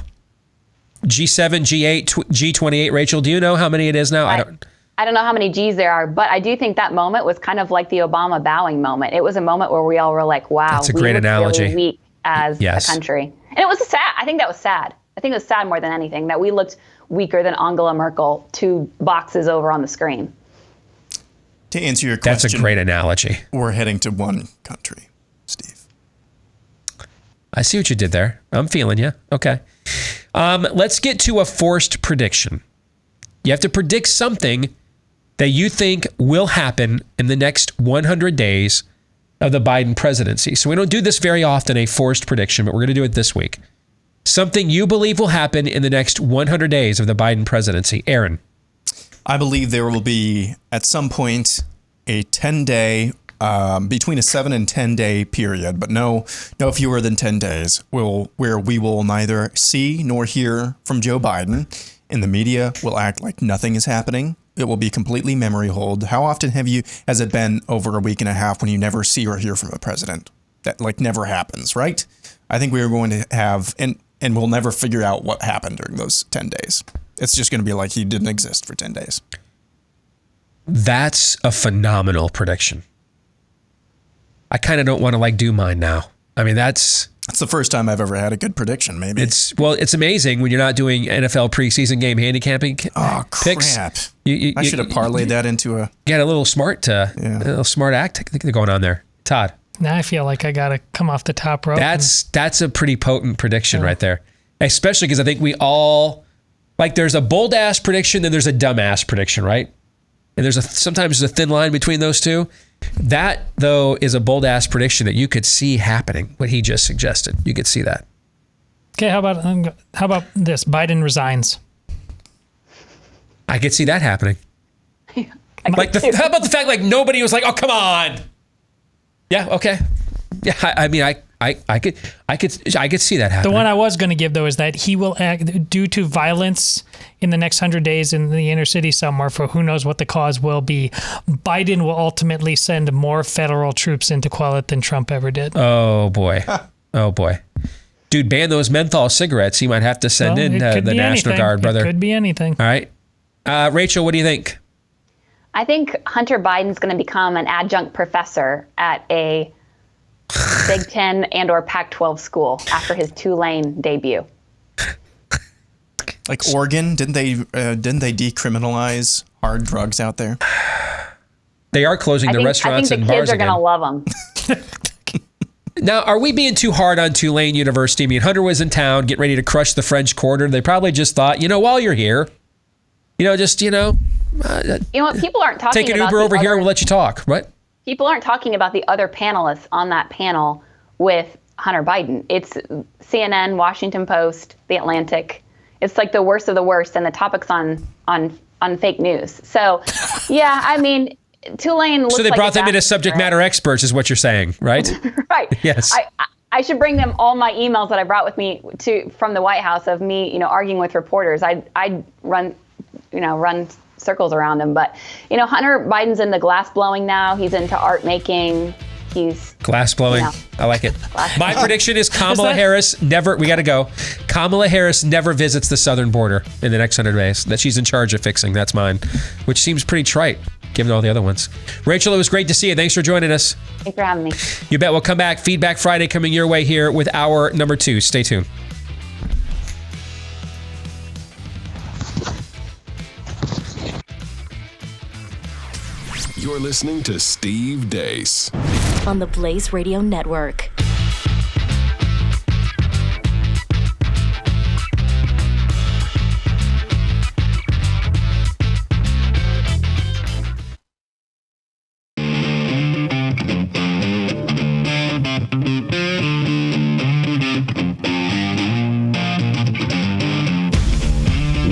G7, G8, G28, Rachel, do you know how many it is now? I don't know how many G's there are, but I do think that moment was kind of like the Obama bowing moment. It was a moment where we all were like, wow, that's a great analogy. Really weak as a country. And it was sad. I think that was sad. I think it was sad more than anything that we looked weaker than Angela Merkel 2 boxes over on the screen. To answer your question. That's a great analogy. We're heading to one country, Steve. I see what you did there. I'm feeling you. Okay. Let's get to a forced prediction. You have to predict something that you think will happen in the next 100 days of the Biden presidency. So we don't do this very often, a forced prediction, but we're going to do it this week. Something you believe will happen in the next 100 days of the Biden presidency. Aaron. I believe there will be, at some point, a 10-day between a 7 and 10 day period, but no fewer than 10 days, where we will neither see nor hear from Joe Biden, and the media will act like nothing is happening. It will be completely memory hold. How often has it been over a week and a half when you never see or hear from a president? That never happens, right? I think we are going to have, and we'll never figure out what happened during those 10 days. It's just going to be like he didn't exist for 10 days. That's a phenomenal prediction. I kind of don't want to do mine now. I mean, that's the first time I've ever had a good prediction. Maybe it's amazing when you're not doing NFL preseason game handicapping. Oh picks. Crap! I should have parlayed that into a. Got a little smart act going on there, Todd. Now I feel like I got to come off the top rope. That's a pretty potent prediction right there, especially because I think we all there's a bold ass prediction, then there's a dumb ass prediction, right? And sometimes there's a thin line between those two. That, though, is a bold-ass prediction that you could see happening, what he just suggested. You could see that. Okay, how about this? Biden resigns. I could see that happening. How about the fact nobody was like, oh, come on. Yeah, okay. Yeah, I mean, I could see that happening. The one I was going to give, though, is that he will act due to violence in the next 100 days in the inner city somewhere, for who knows what the cause will be. Biden will ultimately send more federal troops in to quell it than Trump ever did. Oh, boy. Oh, boy. Dude, ban those menthol cigarettes. He might have to send in the National Guard, brother. It could be anything. All right. Rachel, what do you think? I think Hunter Biden's going to become an adjunct professor at a Big Ten and or Pac-12 school after his Tulane debut. Like Oregon, didn't they decriminalize hard drugs out there? They are closing the restaurants and bars again. I think the kids are going to love them. Now, are we being too hard on Tulane University? I mean, Hunter was in town getting ready to crush the French Quarter. They probably just thought, while you're here, you know what? People aren't talking take an Uber over here and we'll let you talk. What? People aren't talking about the other panelists on that panel with Hunter Biden. It's CNN, Washington Post, The Atlantic. It's like the worst of the worst, and the topic's on fake news. So, yeah, I mean, Tulane looks like... So they brought them in as subject matter experts, is what you're saying, right? Right. Yes. I should bring them all my emails that I brought with me from the White House of me, arguing with reporters. I'd run circles around him. But, Hunter Biden's into glass blowing now. He's into art making. He's glass blowing. I like it. My prediction is Kamala Harris we got to go. Kamala Harris never visits the southern border in the next 100 days. That she's in charge of fixing. That's mine, which seems pretty trite given all the other ones. Rachel, it was great to see you. Thanks for joining us. Thanks for having me. You bet. We'll come back. Feedback Friday coming your way here with hour number 2. Stay tuned. You're listening to Steve Deace on the Blaze Radio Network.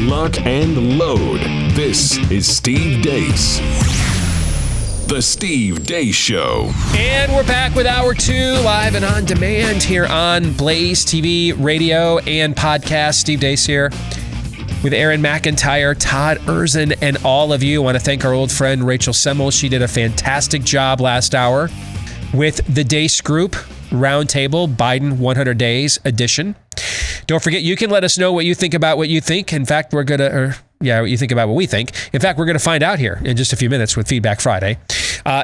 Lock and load. This is Steve Deace. The Steve Deace Show. And we're back with hour 2, live and on demand here on BlazeTV radio and podcast. Steve Deace here with Aaron McIntyre, Todd Erzin, and all of you. I want to thank our old friend Rachel Semmel. She did a fantastic job last hour with the Deace Group Roundtable Biden 100 Days edition. Don't forget, you can let us know what you think about what you think. In fact, what you think about what we think. In fact, we're going to find out here in just a few minutes with Feedback Friday.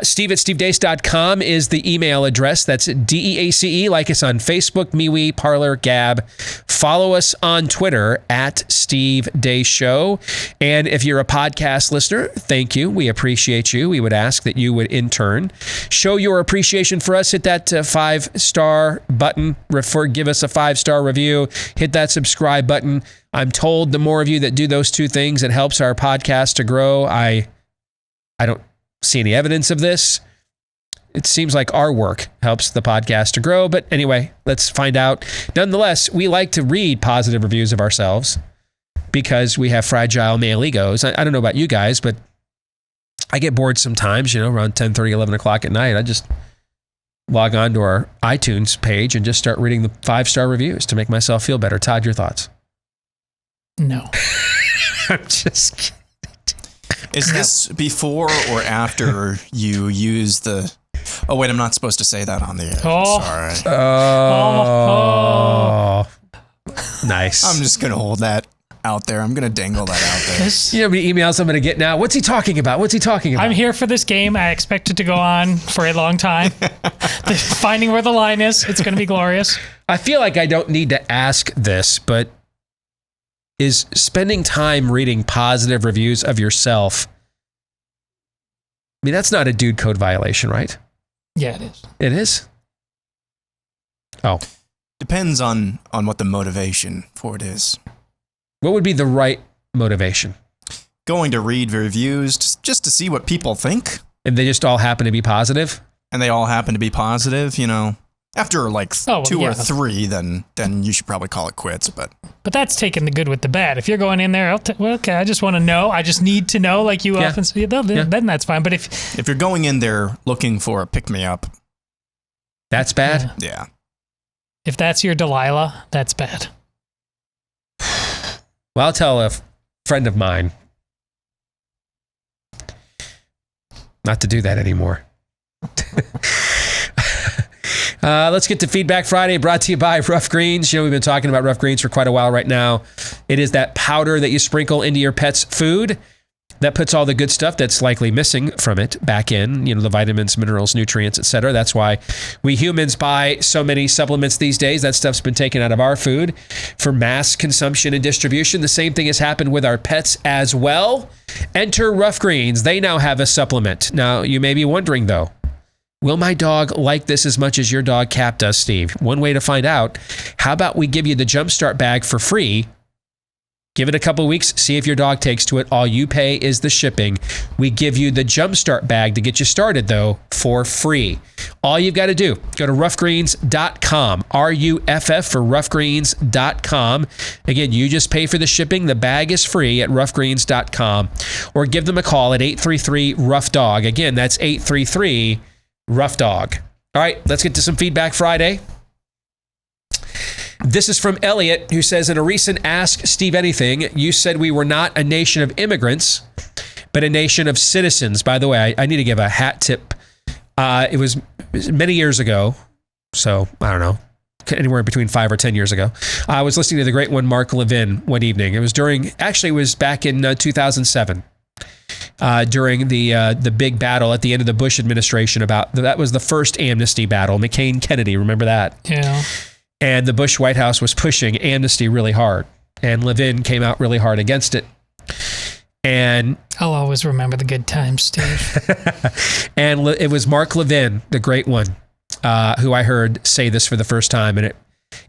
Steve@stevedeace.com is the email address. That's DEACE. Like us on Facebook, MeWe, Parler, Gab. Follow us on Twitter @Steve Deace Show. And if you're a podcast listener, thank you. We appreciate you. We would ask that you would, in turn, show your appreciation for us. Hit that 5-star button. Give us a 5-star review. Hit that subscribe button. I'm told the more of you that do those two things, it helps our podcast to grow. I don't see any evidence of this. It seems like our work helps the podcast to grow. But anyway, let's find out. Nonetheless, we like to read positive reviews of ourselves because we have fragile male egos. I don't know about you guys, but I get bored sometimes, around 10:30, 11 o'clock at night. I just log on to our iTunes page and just start reading the 5-star reviews to make myself feel better. Todd, your thoughts? No. I'm just kidding. Is this before or after you use the... Oh, wait, I'm not supposed to say that on the air. Oh. Sorry. Nice. I'm just going to hold that out there. I'm going to dangle that out there. You know how many emails I'm going to get now? What's he talking about? I'm here for this game. I expect it to go on for a long time. Finding where the line is. It's going to be glorious. I feel like I don't need to ask this, but is spending time reading positive reviews of yourself, I mean, that's not a dude code violation, right? Yeah, it is. It is? Oh. Depends on what the motivation for it is. What would be the right motivation? Going to read reviews just to see what people think. And they just all happen to be positive? And they all happen to be positive, After like 2 or 3, then you should probably call it quits. But that's taking the good with the bad. If you're going in there, okay, I just want to know. I just need to know, like you often say. Then that's fine. But if you're going in there looking for a pick-me-up, that's bad? Yeah. If that's your Delilah, that's bad. Well, I'll tell a friend of mine not to do that anymore. Let's get to Feedback Friday, brought to you by Rough Greens. We've been talking about Rough Greens for quite a while right now. It is that powder that you sprinkle into your pet's food that puts all the good stuff that's likely missing from it back in, the vitamins, minerals, nutrients, etc. That's why we humans buy so many supplements these days. That stuff's been taken out of our food for mass consumption and distribution. The same thing has happened with our pets as well. Enter Rough Greens. They now have a supplement. Now, you may be wondering, though, will my dog like this as much as your dog Cap does, Steve? One way to find out, how about we give you the Jumpstart bag for free? Give it a couple weeks, see if your dog takes to it. All you pay is the shipping. We give you the Jumpstart bag to get you started, though, for free. All you've got to do, go to roughgreens.com, RUFF for roughgreens.com. Again, you just pay for the shipping. The bag is free at roughgreens.com. Or give them a call at 833-ROUGH-DOG. Again, that's 833-ROUGH-DOG. All right, let's get to some Feedback Friday. This is from Elliot, who says, in a recent Ask Steve Anything, you said we were not a nation of immigrants, but a nation of citizens. By the way, I need to give a hat tip. It was many years ago, so I don't know, anywhere between 5 or 10 years ago. I was listening to the great one, Mark Levin, one evening. It was back in 2007. During the big battle at the end of the Bush administration that was the first amnesty battle, McCain-Kennedy, remember that? Yeah. And the Bush White House was pushing amnesty really hard. And Levin came out really hard against it. And I'll always remember the good times, Steve. And it was Mark Levin, the great one, who I heard say this for the first time. And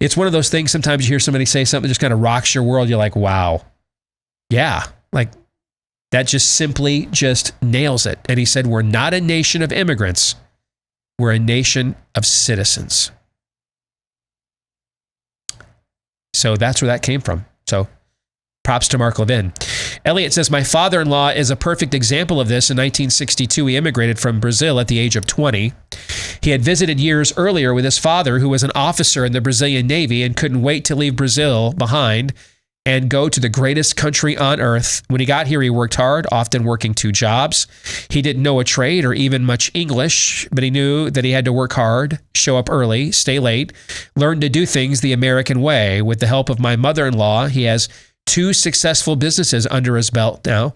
it's one of those things, sometimes you hear somebody say something that just kind of rocks your world. You're like, wow. Yeah. Like, that just simply just nails it. And he said, we're not a nation of immigrants. We're a nation of citizens. So that's where that came from. So props to Mark Levin. Elliot says, my father-in-law is a perfect example of this. In 1962, he immigrated from Brazil at the age of 20. He had visited years earlier with his father, who was an officer in the Brazilian Navy and couldn't wait to leave Brazil behind and go to the greatest country on earth. When he got here, he worked hard, often working 2 jobs. He didn't know a trade or even much English, but he knew that he had to work hard, show up early, stay late, learn to do things the American way. With the help of my mother-in-law, he has 2 successful businesses under his belt now,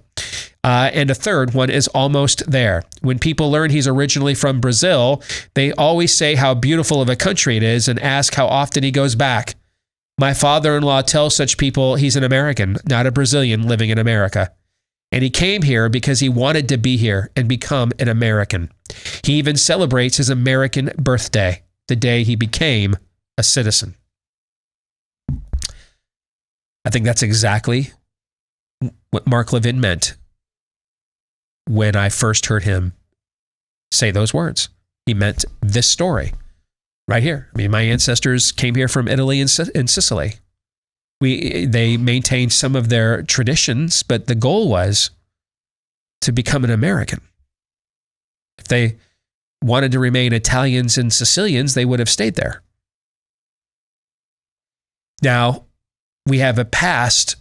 and a third one is almost there. When people learn he's originally from Brazil, they always say how beautiful of a country it is and ask how often he goes back. My father-in-law tells such people he's an American, not a Brazilian living in America. And he came here because he wanted to be here and become an American. He even celebrates his American birthday, the day he became a citizen. I think that's exactly what Mark Levin meant when I first heard him say those words. He meant this story. Right here. I mean, my ancestors came here from Italy and Sicily. They maintained some of their traditions, but the goal was to become an American. If they wanted to remain Italians and Sicilians, they would have stayed there. Now, we have a past,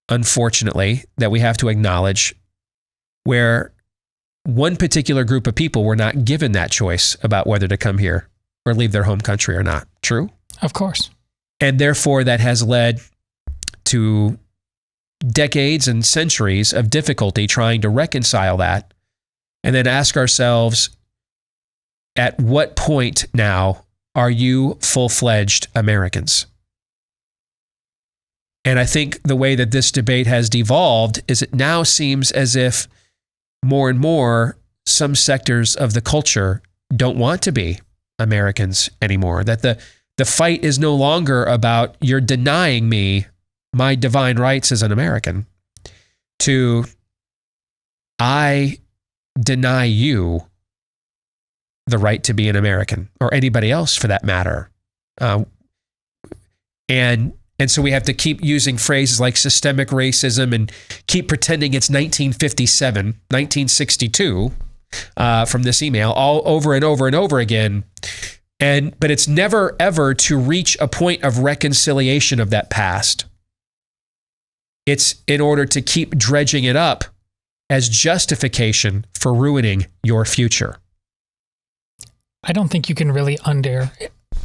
unfortunately, that we have to acknowledge where one particular group of people were not given that choice about whether to come here or leave their home country or not. True? Of course. And therefore, that has led to decades and centuries of difficulty trying to reconcile that and then ask ourselves, at what point now are you full-fledged Americans? And I think the way that this debate has devolved is it now seems as if more and more some sectors of the culture don't want to be Americans anymore. That the fight is no longer about you're denying me my divine rights as an American to I deny you the right to be an American or anybody else for that matter. And so we have to keep using phrases like systemic racism and keep pretending it's 1957, 1962 from this email all over and over and over again. But it's never ever to reach a point of reconciliation of that past. It's in order to keep dredging it up as justification for ruining your future. I don't think you can really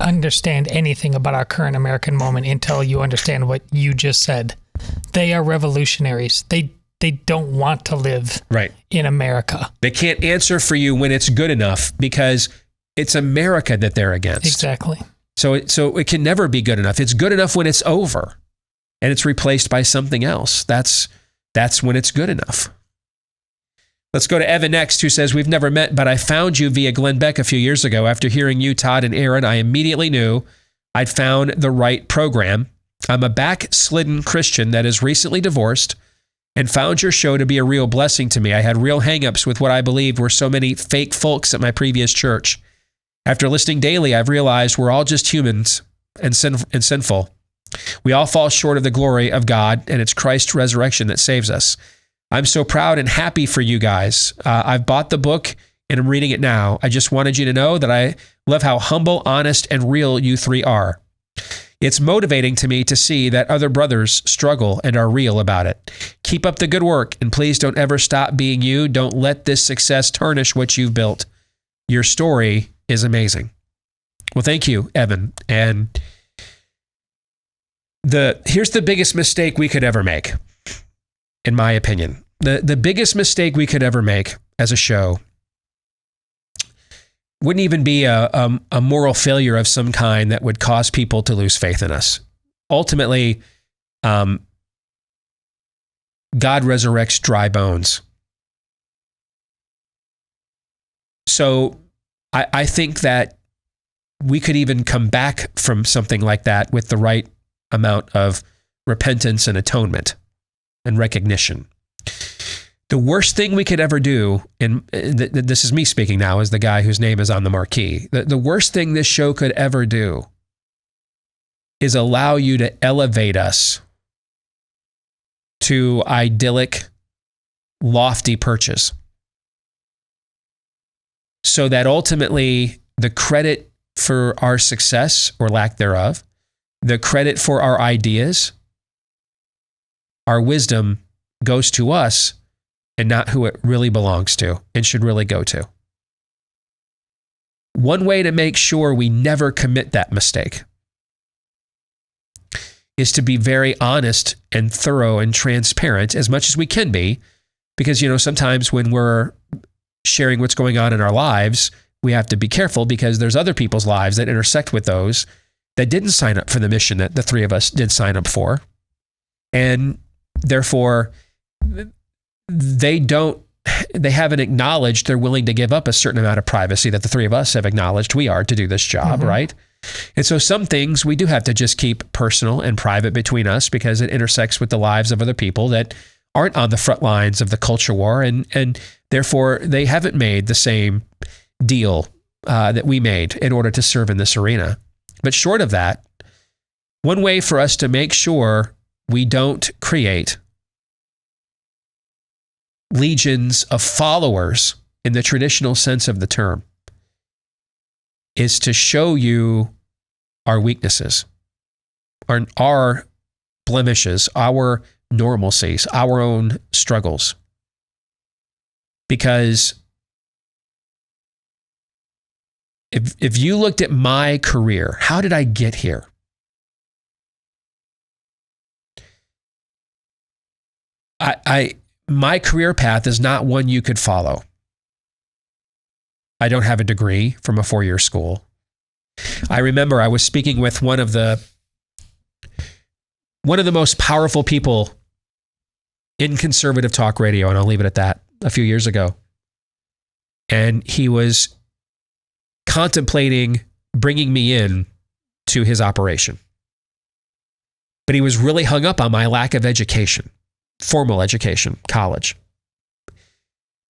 understand anything about our current American moment until you understand what you just said. They are revolutionaries. They don't want to live in America. They can't answer for you when it's good enough because it's America that they're against. Exactly. So it can never be good enough. It's good enough when it's over and it's replaced by something else. That's when it's good enough. Let's go to Evan next, who says, we've never met, but I found you via Glenn Beck a few years ago. After hearing you, Todd, and Aaron, I immediately knew I'd found the right program. I'm a backslidden Christian that is recently divorced and found your show to be a real blessing to me. I had real hangups with what I believed were so many fake folks at my previous church. After listening daily, I've realized we're all just humans and sinful. We all fall short of the glory of God, and it's Christ's resurrection that saves us. I'm so proud and happy for you guys. I've bought the book and I'm reading it now. I just wanted you to know that I love how humble, honest, and real you three are. It's motivating to me to see that other brothers struggle and are real about it. Keep up the good work, and please don't ever stop being you. Don't let this success tarnish what you've built. Your story is amazing. Well, thank you, Evan. And here's the biggest mistake we could ever make, in my opinion. The biggest mistake we could ever make as a show wouldn't even be a moral failure of some kind that would cause people to lose faith in us. Ultimately, God resurrects dry bones. So I think that we could even come back from something like that with the right amount of repentance and atonement and recognition. The worst thing we could ever do, and this is me speaking now as the guy whose name is on the marquee, the worst thing this show could ever do is allow you to elevate us to idyllic, lofty perches, so that ultimately the credit for our success or lack thereof, the credit for our ideas, our wisdom goes to us and not who it really belongs to and should really go to. One way to make sure we never commit that mistake is to be very honest and thorough and transparent as much as we can be, because, sometimes when we're sharing what's going on in our lives, we have to be careful because there's other people's lives that intersect with those that didn't sign up for the mission that the three of us did sign up for. And therefore, they haven't acknowledged they're willing to give up a certain amount of privacy that the three of us have acknowledged we are to do this job, right? And so some things we do have to just keep personal and private between us because it intersects with the lives of other people that aren't on the front lines of the culture war, and therefore they haven't made the same deal that we made in order to serve in this arena. But short of that, one way for us to make sure we don't create legions of followers in the traditional sense of the term, is to show you our weaknesses, our blemishes, our normalcies, our own struggles. Because if you looked at my career, how did I get here? My career path is not one you could follow. I don't have a degree from a 4-year school. I remember I was speaking with one of the most powerful people in conservative talk radio, and I'll leave it at that, a few years ago. And he was contemplating bringing me in to his operation. But he was really hung up on my lack of education, formal education, college.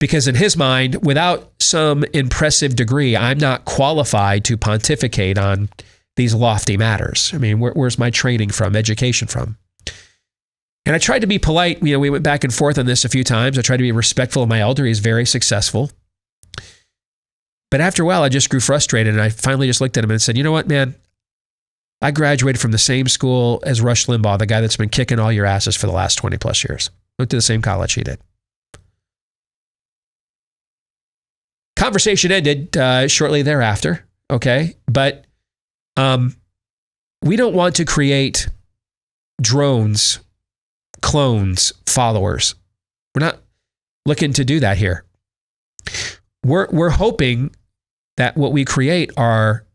Because in his mind, without some impressive degree, I'm not qualified to pontificate on these lofty matters. I mean, where's my training from, education from? And I tried to be polite. You know, we went back and forth on this a few times. I tried to be respectful of my elder. He's very successful. But after a while, I just grew frustrated, and I finally just looked at him and said, you know what, man? I graduated from the same school as Rush Limbaugh, the guy that's been kicking all your asses for the last 20 plus years. Went to the same college he did. Conversation ended shortly thereafter, okay? But we don't want to create drones, clones, followers. We're not looking to do that here. We're hoping that what we create are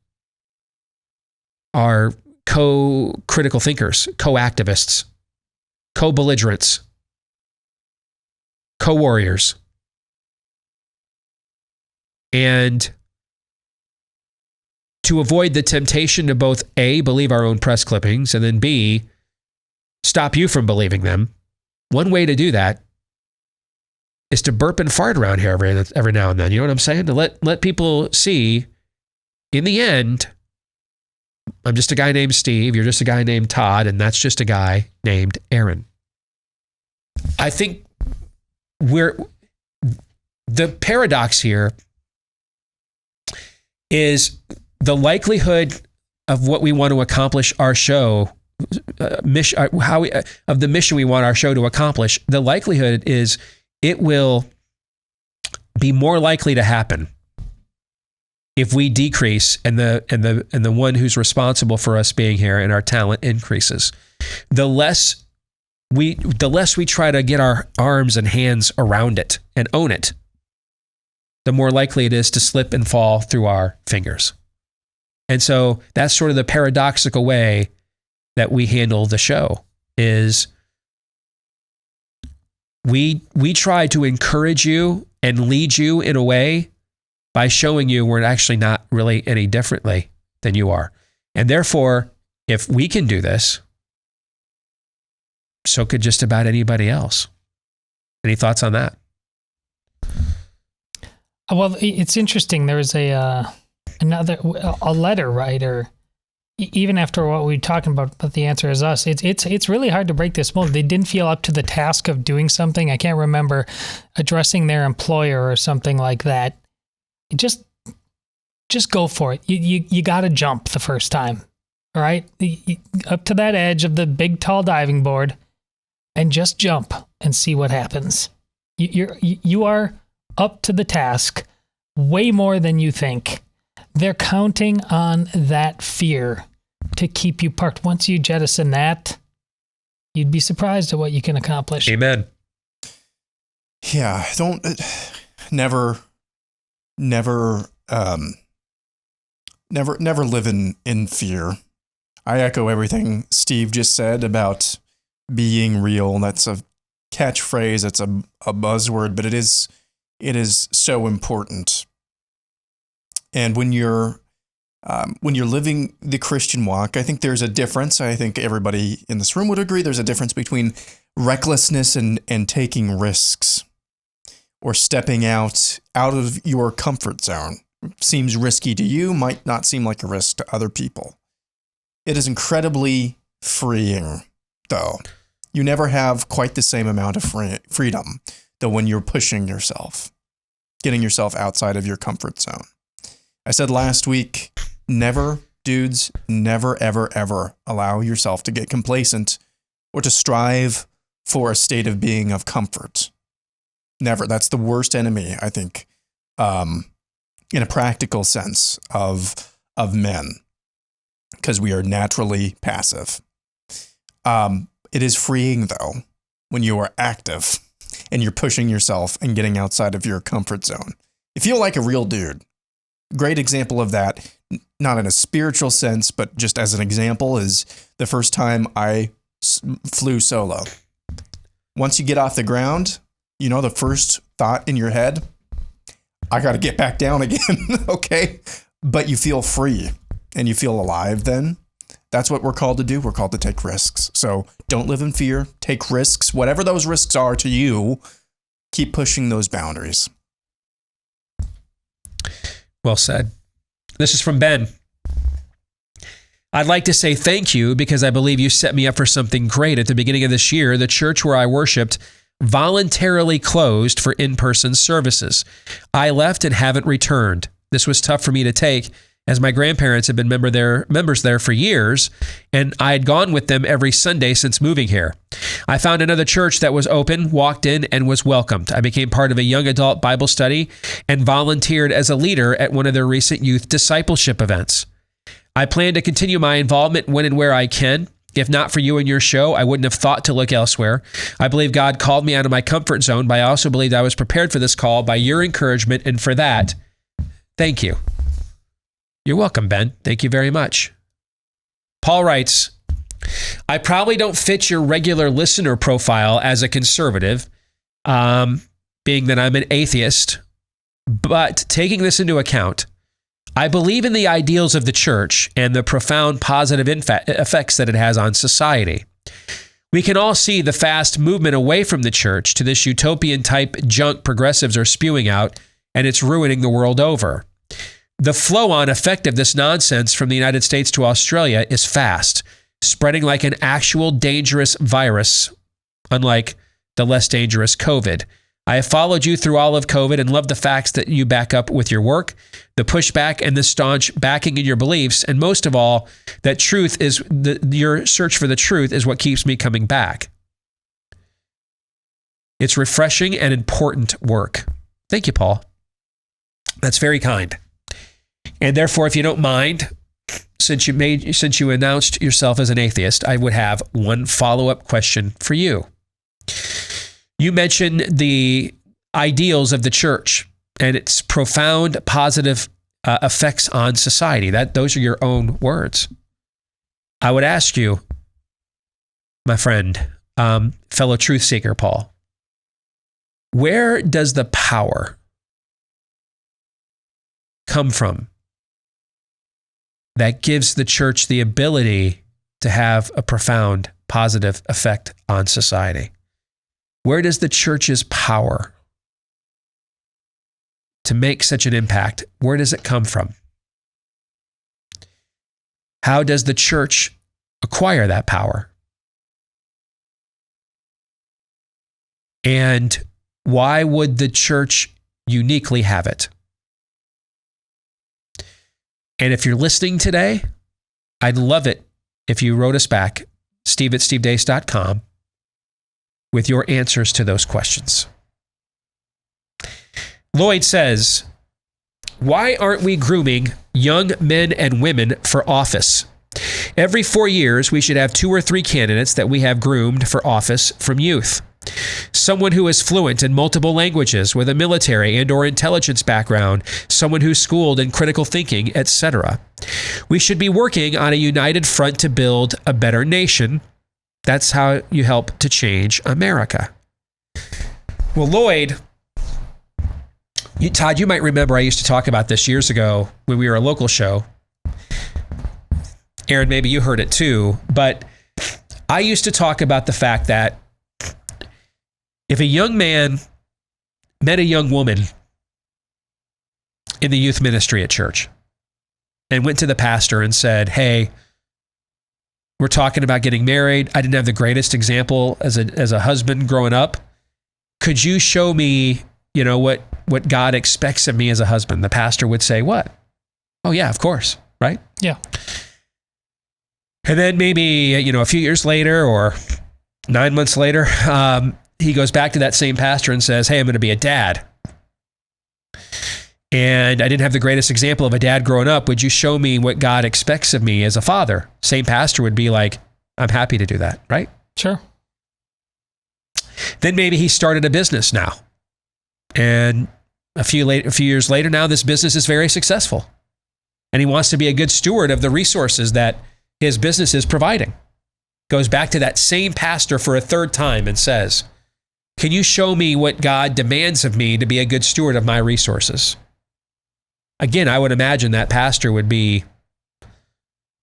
co-critical thinkers, co-activists, co-belligerents, co-warriors. And to avoid the temptation to both A, believe our own press clippings, and then B, stop you from believing them, one way to do that is to burp and fart around here every now and then. You know what I'm saying? To let people see, in the end, I'm just a guy named Steve, you're just a guy named Todd, and that's just a guy named Aaron. I think the paradox here is the likelihood of what we want to accomplish our show, of the mission we want our show to accomplish. The likelihood is it will be more likely to happen if we decrease and the one who's responsible for us being here and our talent increases. The less we try to get our arms and hands around it and own it, the more likely it is to slip and fall through our fingers. And so that's sort of the paradoxical way that we handle the show is we try to encourage you and lead you in a way by showing you we're actually not really any differently than you are. And therefore, if we can do this, so could just about anybody else. Any thoughts on that? Well, it's interesting. There was a letter writer, even after what we were talking about, but the answer is us. It's really hard to break this mold. They didn't feel up to the task of doing something. I can't remember addressing their employer or something like that. Just go for it. You got to jump the first time, all right? Up to that edge of the big, tall diving board, and just jump and see what happens. You are up to the task way more than you think. They're counting on that fear to keep you parked. Once you jettison that, you'd be surprised at what you can accomplish. Amen. Yeah, never live in fear. I echo everything Steve just said about being real. That's a catchphrase. It's a buzzword, but it is so important. And when you're living the Christian walk, I think there's a difference. I think everybody in this room would agree there's a difference between recklessness and taking risks or stepping out of your comfort zone. Seems risky to you, might not seem like a risk to other people. It is incredibly freeing, though. You never have quite the same amount of freedom, though, when you're pushing yourself. getting yourself outside of your comfort zone. I said last week, never, dudes, never, ever, ever allow yourself to get complacent or to strive for a state of being of comfort. Never. That's the worst enemy, I think, in a practical sense of men, because we are naturally passive. It is freeing, though, when you are active and you're pushing yourself and getting outside of your comfort zone. You feel like a real dude. Great example of that, not in a spiritual sense, but just as an example, is the first time I flew solo. Once you get off the ground, you know, the first thought in your head, I got to get back down again. Okay. But you feel free and you feel alive then. That's what we're called to do. We're called to take risks. So don't live in fear. Take risks. Whatever those risks are to you, keep pushing those boundaries. Well said. This is from Ben. I'd like to say thank you because I believe you set me up for something great. At the beginning of this year, the church where I worshiped voluntarily closed for in-person services. I left and haven't returned. This was tough for me to take, as my grandparents had been members there for years, and I had gone with them every Sunday since moving here. I found another church that was open, walked in, and was welcomed. I became part of a young adult Bible study and volunteered as a leader at one of their recent youth discipleship events. I plan to continue my involvement when and where I can. If not for you and your show, I wouldn't have thought to look elsewhere. I believe God called me out of my comfort zone, but I also believed I was prepared for this call by your encouragement, and for that, thank you. You're welcome, Ben. Thank you very much. Paul writes, I probably don't fit your regular listener profile as a conservative, being that I'm an atheist, but taking this into account, I believe in the ideals of the church and the profound positive effects that it has on society. We can all see the fast movement away from the church to this utopian type junk progressives are spewing out, and it's ruining the world over. The flow-on effect of this nonsense from the United States to Australia is fast, spreading like an actual dangerous virus, unlike the less dangerous COVID. I have followed you through all of COVID and love the facts that you back up with your work, the pushback and the staunch backing in your beliefs, and most of all, that truth is your search for the truth is what keeps me coming back. It's refreshing and important work. Thank you, Paul. That's very kind. And therefore, if you don't mind, since you announced yourself as an atheist, I would have one follow-up question for you. You mentioned the ideals of the church and its profound positive effects on society. Those are your own words. I would ask you, my friend, fellow truth seeker, Paul, where does the power come from that gives the church the ability to have a profound positive effect on society? Where does the church's power to make such an impact, where does it come from? How does the church acquire that power? And why would the church uniquely have it? And if you're listening today, I'd love it if you wrote us back, steve@stevedeace.com, with your answers to those questions. Lloyd says, why aren't we grooming young men and women for office? Every 4 years, we should have 2 or 3 candidates that we have groomed for office from youth. Someone who is fluent in multiple languages with a military and or intelligence background, someone who's schooled in critical thinking, etc. We should be working on a united front to build a better nation. That's how you help to change America. Well, Lloyd, Todd, you might remember I used to talk about this years ago when we were a local show. Aaron, maybe you heard it too, but I used to talk about the fact that if a young man met a young woman in the youth ministry at church and went to the pastor and said, hey, we're talking about getting married. I didn't have the greatest example as a husband growing up. Could you show me what God expects of me as a husband, the pastor would say, what? Oh yeah, of course, right? Yeah. And then maybe, a few years later or 9 months later, he goes back to that same pastor and says, hey, I'm going to be a dad. And I didn't have the greatest example of a dad growing up. Would you show me what God expects of me as a father? Same pastor would be like, I'm happy to do that, right? Sure. Then maybe he started a business now. And a few years later now, this business is very successful. And he wants to be a good steward of the resources that his business is providing. Goes back to that same pastor for a third time and says, can you show me what God demands of me to be a good steward of my resources? Again, I would imagine that pastor would be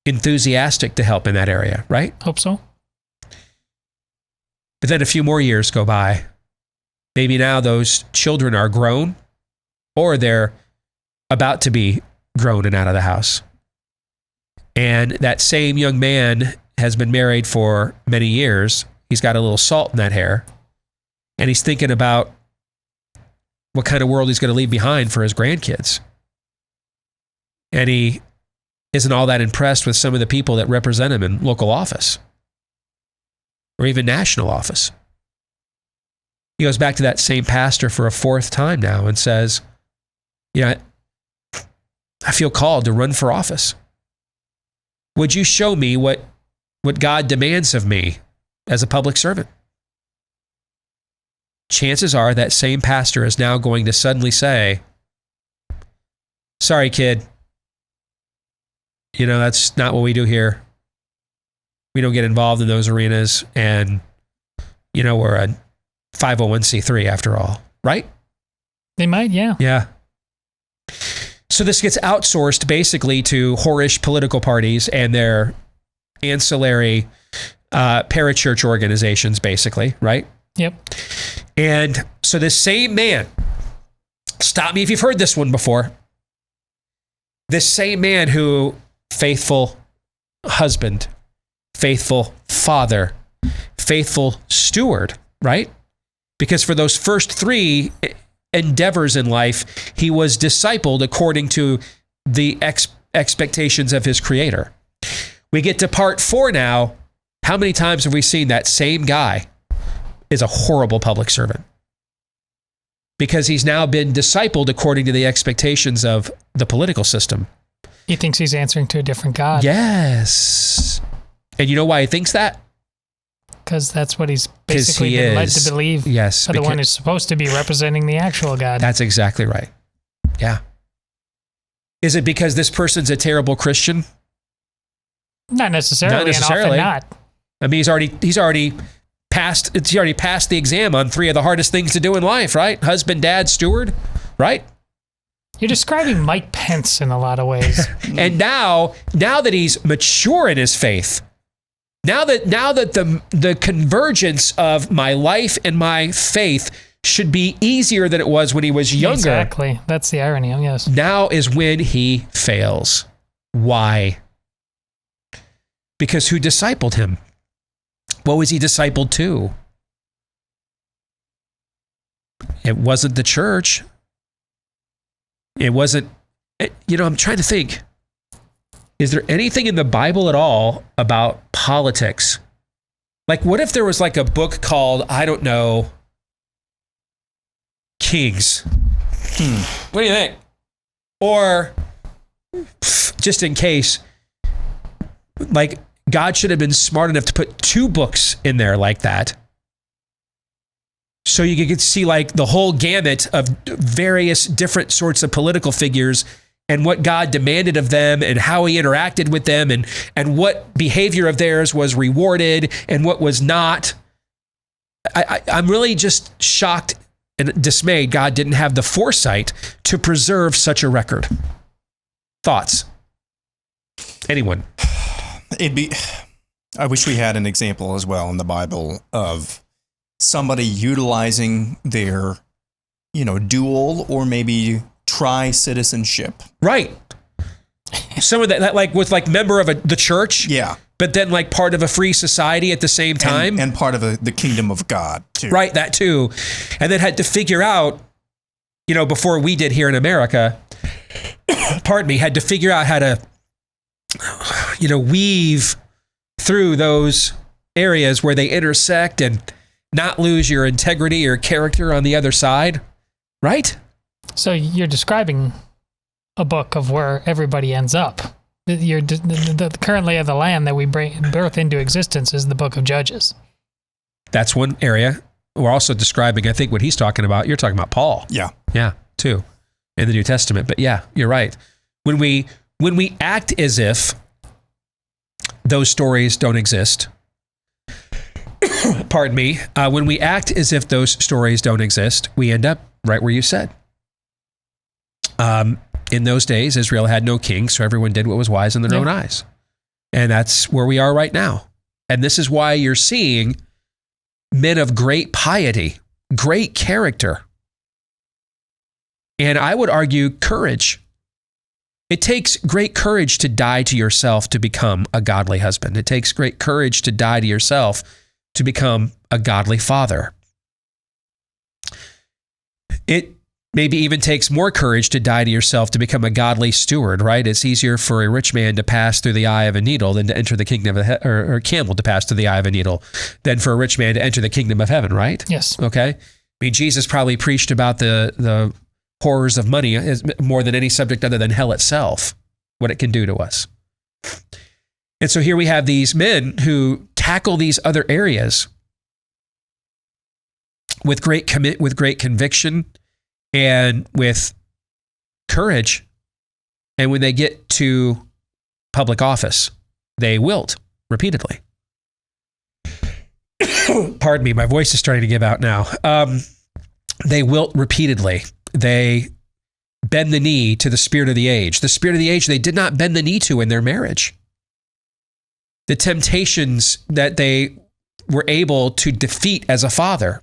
enthusiastic to help in that area, right? Hope so. But then a few more years go by. Maybe now those children are grown, or they're about to be grown and out of the house. And that same young man has been married for many years. He's got a little salt in that hair. And he's thinking about what kind of world he's going to leave behind for his grandkids. And he isn't all that impressed with some of the people that represent him in local office or even national office. He goes back to that same pastor for a fourth time now and says, I feel called to run for office. Would you show me what God demands of me as a public servant? Chances are that same pastor is now going to suddenly say, sorry, kid. That's not what we do here. We don't get involved in those arenas. And, we're a 501c3 after all, right? They might, yeah. Yeah. So this gets outsourced basically to whorish political parties and their ancillary parachurch organizations, basically, right? Yep. And so this same man, stop me if you've heard this one before. This same man who, faithful husband, faithful father, faithful steward, right? Because for those first three endeavors in life, he was discipled according to the expectations of his creator. We get to part 4 now. How many times have we seen that same guy is a horrible public servant? Because he's now been discipled according to the expectations of the political system. He thinks he's answering to a different God. Yes. And you know why he thinks that? Because that's what he's basically been led to believe. Yes. The one who's supposed to be representing the actual God. That's exactly right. Yeah. Is it because this person's a terrible Christian? Not necessarily. And often not. I mean, he's already passed the exam on 3 of the hardest things to do in life, right? Husband, dad, steward, right? You're describing Mike Pence in a lot of ways. And now that he's mature in his faith, now that the convergence of my life and my faith should be easier than it was when he was younger. Exactly. That's the irony, yes. Now is when he fails. Why? Because who discipled him? What was he discipled to? It wasn't the church. It wasn't, I'm trying to think. Is there anything in the Bible at all about politics? Like, what if there was like a book called, I don't know, Kings? What do you think? Or, just in case, like, God should have been smart enough to put 2 books in there like that. So you could see like the whole gamut of various different sorts of political figures and what God demanded of them and how he interacted with them and what behavior of theirs was rewarded and what was not. I'm really just shocked and dismayed God didn't have the foresight to preserve such a record. Thoughts? Anyone? I wish we had an example as well in the Bible of somebody utilizing their, dual or maybe tri-citizenship. Right. Some of that, like with like member of the church. Yeah. But then like part of a free society at the same time. And part of the kingdom of God too. Right, that too. And then had to figure out before we did here in America, pardon me, had to figure out how to, weave through those areas where they intersect and not lose your integrity or character on the other side, right? So you're describing a book of where everybody ends up. The current lay of the land that we birth into existence is the book of Judges. That's one area. We're also describing, I think, what he's talking about. You're talking about Paul. Yeah. Yeah, too, in the New Testament. But yeah, you're right. When we act as if those stories don't exist, pardon me, when we act as if those stories don't exist, we end up right where you said. In those days, Israel had no king, so everyone did what was wise in their own eyes. And that's where we are right now. And this is why you're seeing men of great piety, great character, and I would argue courage. It takes great courage to die to yourself to become a godly husband. It takes great courage to die to yourself to become a godly father. It maybe even takes more courage to die to yourself to become a godly steward, right? It's easier for a rich man to pass through the eye of a needle than to enter the kingdom of or a camel to pass through the eye of a needle than for a rich man to enter the kingdom of heaven, right? Yes. Okay. I mean, Jesus probably preached about the horrors of money more than any subject other than hell itself, what it can do to us. And so here we have these men who tackle these other areas with great conviction and with courage. And when they get to public office, they wilt repeatedly. Pardon me, my voice is starting to give out now. They wilt repeatedly. They bend the knee to the spirit of the age. The spirit of the age they did not bend the knee to in their marriage. The temptations that they were able to defeat as a father.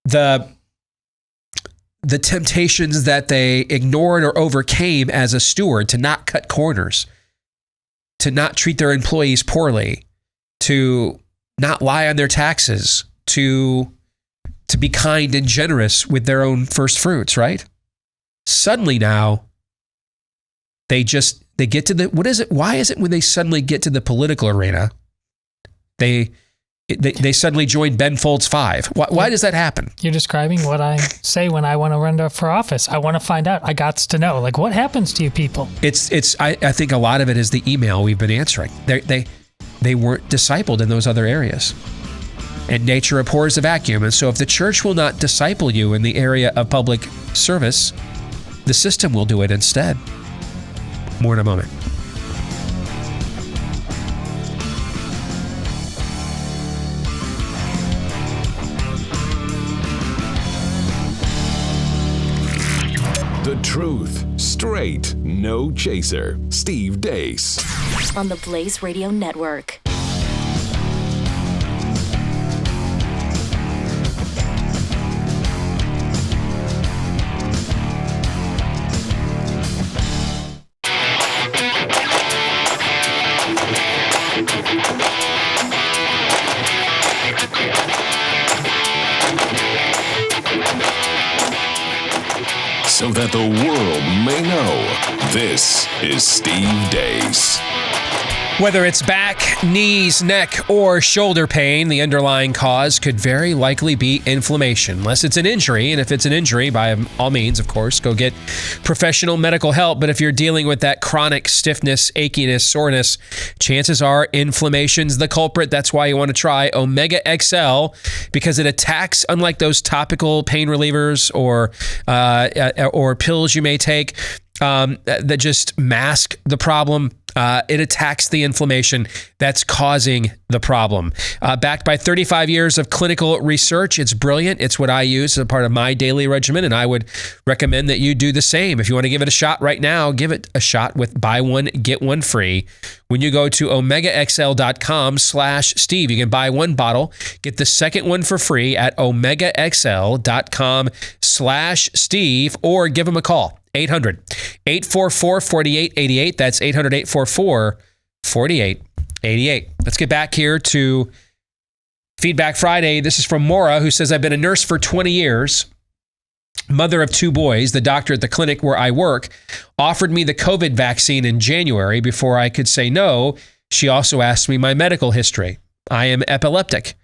The temptations that they ignored or overcame as a steward, to not cut corners, to not treat their employees poorly, to not lie on their taxes, to be kind and generous with their own first fruits, right? Suddenly now, they get to the, what is it? Why is it when they suddenly get to the political arena, they suddenly join Ben Folds 5? Why does that happen? You're describing what I say when I want to run for office. I want to find out. I got to know. Like, what happens to you people? I think a lot of it is the email we've been answering. They weren't discipled in those other areas. And nature abhors a vacuum. And so if the church will not disciple you in the area of public service, the system will do it instead. More in a moment. The truth, straight, no chaser. Steve Deace. On the Blaze Radio Network. So that the world may know, this is Steve Deace. Whether it's back, knees, neck, or shoulder pain, the underlying cause could very likely be inflammation, unless it's an injury. And if it's an injury, by all means, of course, go get professional medical help. But if you're dealing with that chronic stiffness, achiness, soreness, chances are inflammation's the culprit. That's why you want to try Omega XL, because it attacks, unlike those topical pain relievers or pills you may take that just mask the problem. It attacks the inflammation that's causing the problem. Backed by 35 years of clinical research, it's brilliant. It's what I use as a part of my daily regimen, and I would recommend that you do the same. If you want to give it a shot right now, give it a shot with buy one, get one free. When you go to omegaxl.com/Steve, you can buy one bottle, get the second one for free at omegaxl.com/Steve, or give them a call. 800-844-4888. That's 800-844-4888. Let's get back here to Feedback Friday. This is from Maura, who says, I've been a nurse for 20 years. mother of 2 boys, the doctor at the clinic where I work, offered me the COVID vaccine in January. Before I could say no, she also asked me my medical history. I am epileptic.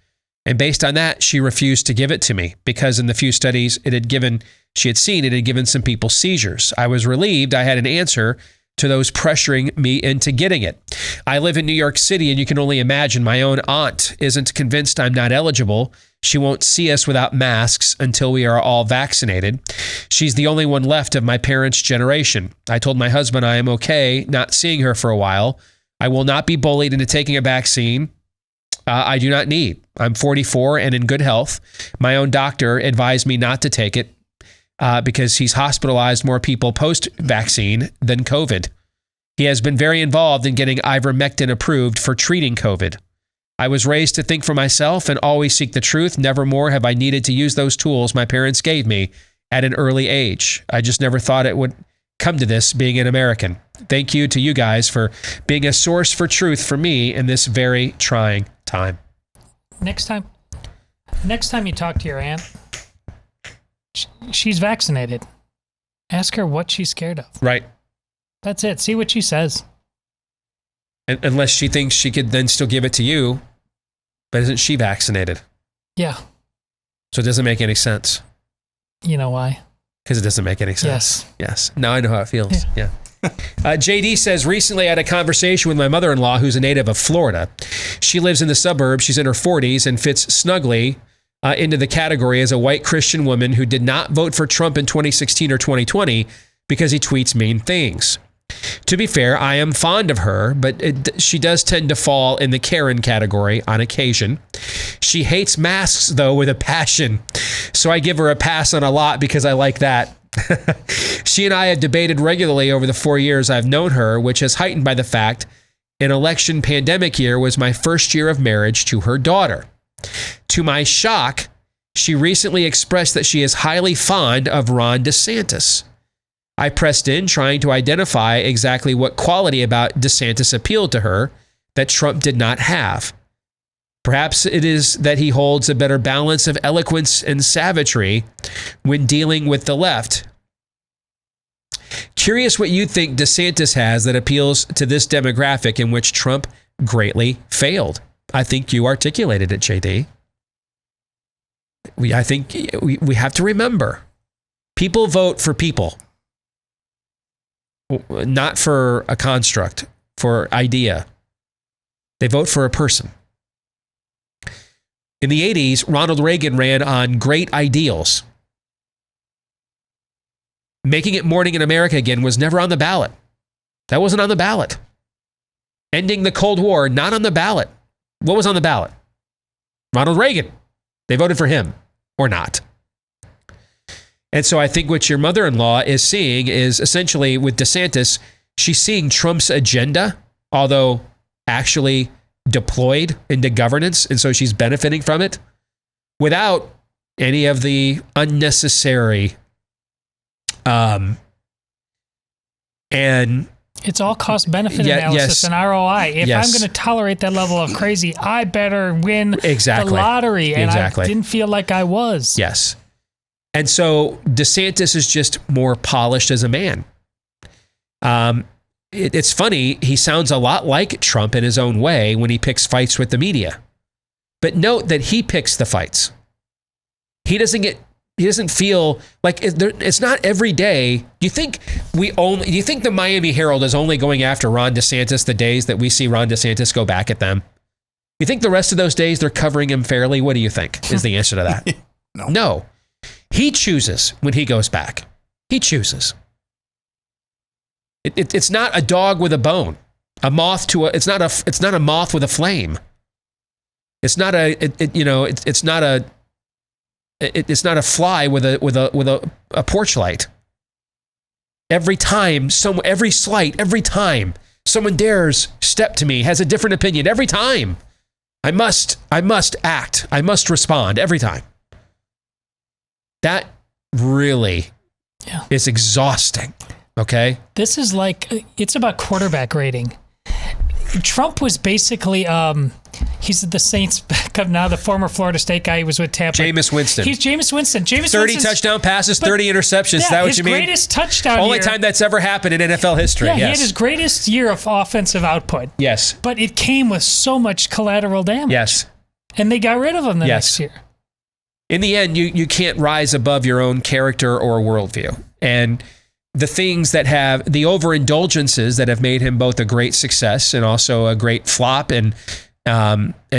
And based on that, she refused to give it to me because in the few studies she had seen, it had given some people seizures. I was relieved I had an answer to those pressuring me into getting it. I live in New York City, and you can only imagine my own aunt isn't convinced I'm not eligible. She won't see us without masks until we are all vaccinated. She's the only one left of my parents' generation. I told my husband I am okay not seeing her for a while. I will not be bullied into taking a vaccine I do not need. I'm 44 and in good health. My own doctor advised me not to take it because he's hospitalized more people post-vaccine than COVID. He has been very involved in getting ivermectin approved for treating COVID. I was raised to think for myself and always seek the truth. Nevermore have I needed to use those tools my parents gave me at an early age. I just never thought it would come to this being an American. Thank you to you guys for being a source for truth for me in this very trying time. Next time you talk to your aunt, she's vaccinated. Ask her what she's scared of. Right. That's it. See what she says. Unless she thinks she could then still give it to you, but isn't she vaccinated? Yeah. So it doesn't make any sense. You know why? Because it doesn't make any sense. Yes. Now I know how it feels. Yeah. JD says, recently I had a conversation with my mother-in-law who's a native of Florida. She lives in the suburbs. She's in her 40s and fits snugly into the category as a white Christian woman who did not vote for Trump in 2016 or 2020 because he tweets mean things. To be fair, I am fond of her, but she does tend to fall in the Karen category on occasion. She hates masks, though, with a passion. So I give her a pass on a lot because I like that. She and I have debated regularly over the 4 years I've known her, which has heightened by the fact an election pandemic year was my first year of marriage to her daughter. To my shock, she recently expressed that she is highly fond of Ron DeSantis. I pressed in, trying to identify exactly what quality about DeSantis appealed to her that Trump did not have. Perhaps it is that he holds a better balance of eloquence and savagery when dealing with the left. Curious what you think DeSantis has that appeals to this demographic in which Trump greatly failed. I think you articulated it, JD. I think we have to remember, people vote for people. Not for a construct, for idea. They vote for a person. In the 80s, Ronald Reagan ran on great ideals. Making it morning in America again was never on the ballot. That wasn't on the ballot. Ending the Cold War, not on the ballot. What was on the ballot? Ronald Reagan. They voted for him or not. And so I think what your mother-in-law is seeing is essentially with DeSantis, she's seeing Trump's agenda, although actually deployed into governance. And so she's benefiting from it without any of the unnecessary and it's all cost-benefit analysis and ROI. If I'm going to tolerate that level of crazy, I better win the lottery. And I didn't feel like I was. Yes. And so DeSantis is just more polished as a man. It's funny, he sounds a lot like Trump in his own way when he picks fights with the media. But note that he picks the fights. He doesn't feel like it's not every day. Do you think the Miami Herald is only going after Ron DeSantis the days that we see Ron DeSantis go back at them? You think the rest of those days they're covering him fairly? What do you think is the answer to that? No. He chooses when he goes back. He chooses. It's not a dog with a bone. It's not a moth with a flame. It's not a fly with a porch light. Every time someone dares step to me, has a different opinion. Every time, I must act. I must respond every time. That really is exhausting. Okay. This is like, it's about quarterback rating. Trump was basically, he's the Saints backup now, the former Florida State guy. He was with Tampa. Jameis Winston. He's Jameis Winston. 30 touchdown passes, 30 interceptions. Is that what you mean? His greatest touchdown Only year. time that's ever happened in NFL history. Yeah, yes. he had his greatest year of offensive output. Yes. But it came with so much collateral damage. Yes. And they got rid of him the next year. In the end, you can't rise above your own character or worldview. And the things that have the overindulgences that have made him both a great success and also a great flop and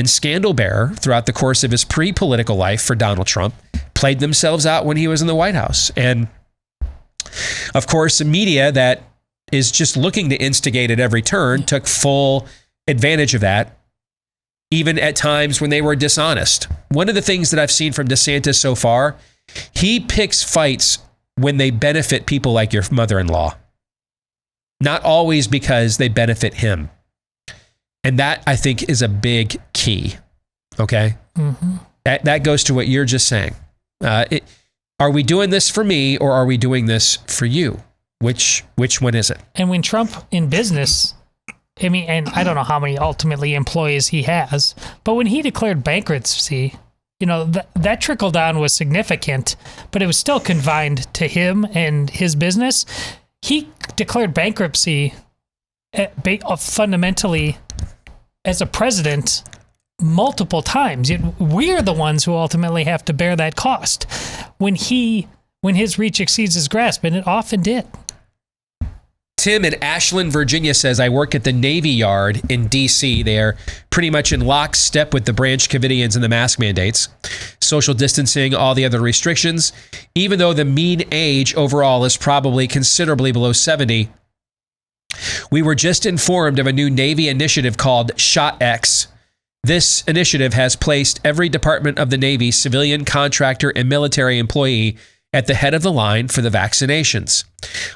scandal bearer throughout the course of his pre-political life for Donald Trump played themselves out when he was in the White House. And of course, the media that is just looking to instigate at every turn took full advantage of that, even at times when they were dishonest. One of the things that I've seen from DeSantis so far, he picks fights when they benefit people like your mother-in-law, not always because they benefit him. And that, I think, is a big key. Okay? Mm-hmm. That goes to what you're just saying. Are we doing this for me or are we doing this for you? Which one is it? And when Trump in business, I mean, and I don't know how many ultimately employees he has, but when he declared bankruptcy, you know, that trickle down was significant, but it was still confined to him and his business. He declared bankruptcy fundamentally as a president multiple times. Yet we're the ones who ultimately have to bear that cost when his reach exceeds his grasp, and it often did. Tim in Ashland, Virginia says, I work at the Navy Yard in D.C. They are pretty much in lockstep with the Branch Covidians and the mask mandates, social distancing, all the other restrictions. Even though the mean age overall is probably considerably below 70, we were just informed of a new Navy initiative called Shot X. This initiative has placed every department of the Navy, civilian, contractor, and military employee at the head of the line for the vaccinations.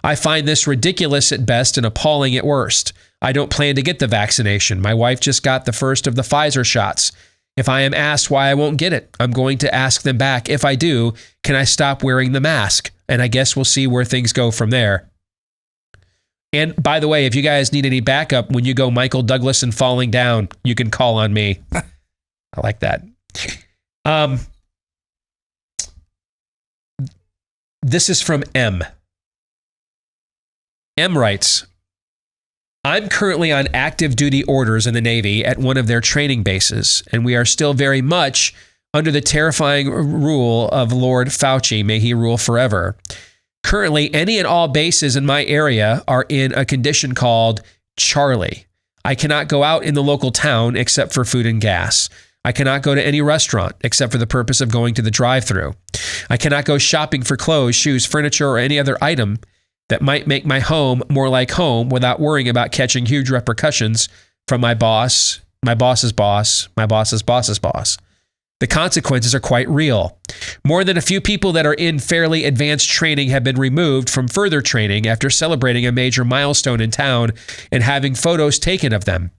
I find this ridiculous at best and appalling at worst. I don't plan to get the vaccination. My wife just got the first of the Pfizer shots. If I am asked why I won't get it, I'm going to ask them back. If I do, can I stop wearing the mask? And I guess we'll see where things go from there. And by the way, if you guys need any backup when you go Michael Douglas and falling down, you can call on me. I like that. This is from M. M writes, I'm currently on active duty orders in the Navy at one of their training bases, and we are still very much under the terrifying rule of Lord Fauci. May he rule forever. Currently, any and all bases in my area are in a condition called Charlie. I cannot go out in the local town except for food and gas. I cannot go to any restaurant except for the purpose of going to the drive-thru. I cannot go shopping for clothes, shoes, furniture, or any other item that might make my home more like home without worrying about catching huge repercussions from my boss, my boss's boss, my boss's boss's boss. The consequences are quite real. More than a few people that are in fairly advanced training have been removed from further training after celebrating a major milestone in town and having photos taken of them.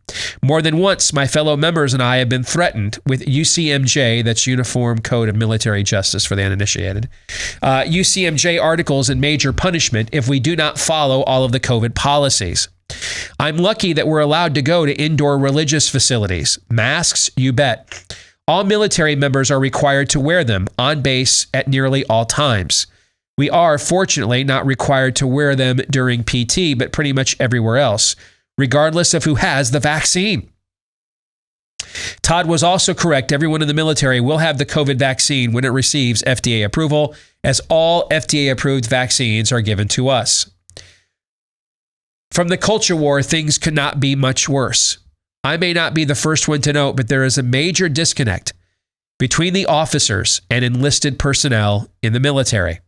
More than once, my fellow members and I have been threatened with UCMJ, that's Uniform Code of Military Justice for the uninitiated, UCMJ articles and major punishment if we do not follow all of the COVID policies. I'm lucky that we're allowed to go to indoor religious facilities. Masks, you bet. All military members are required to wear them on base at nearly all times. We are, fortunately, not required to wear them during PT, but pretty much everywhere else, regardless of who has the vaccine. Todd was also correct. Everyone in the military will have the COVID vaccine when it receives FDA approval, as all FDA-approved vaccines are given to us. From the culture war, things could not be much worse. I may not be the first one to note, but there is a major disconnect between the officers and enlisted personnel in the military.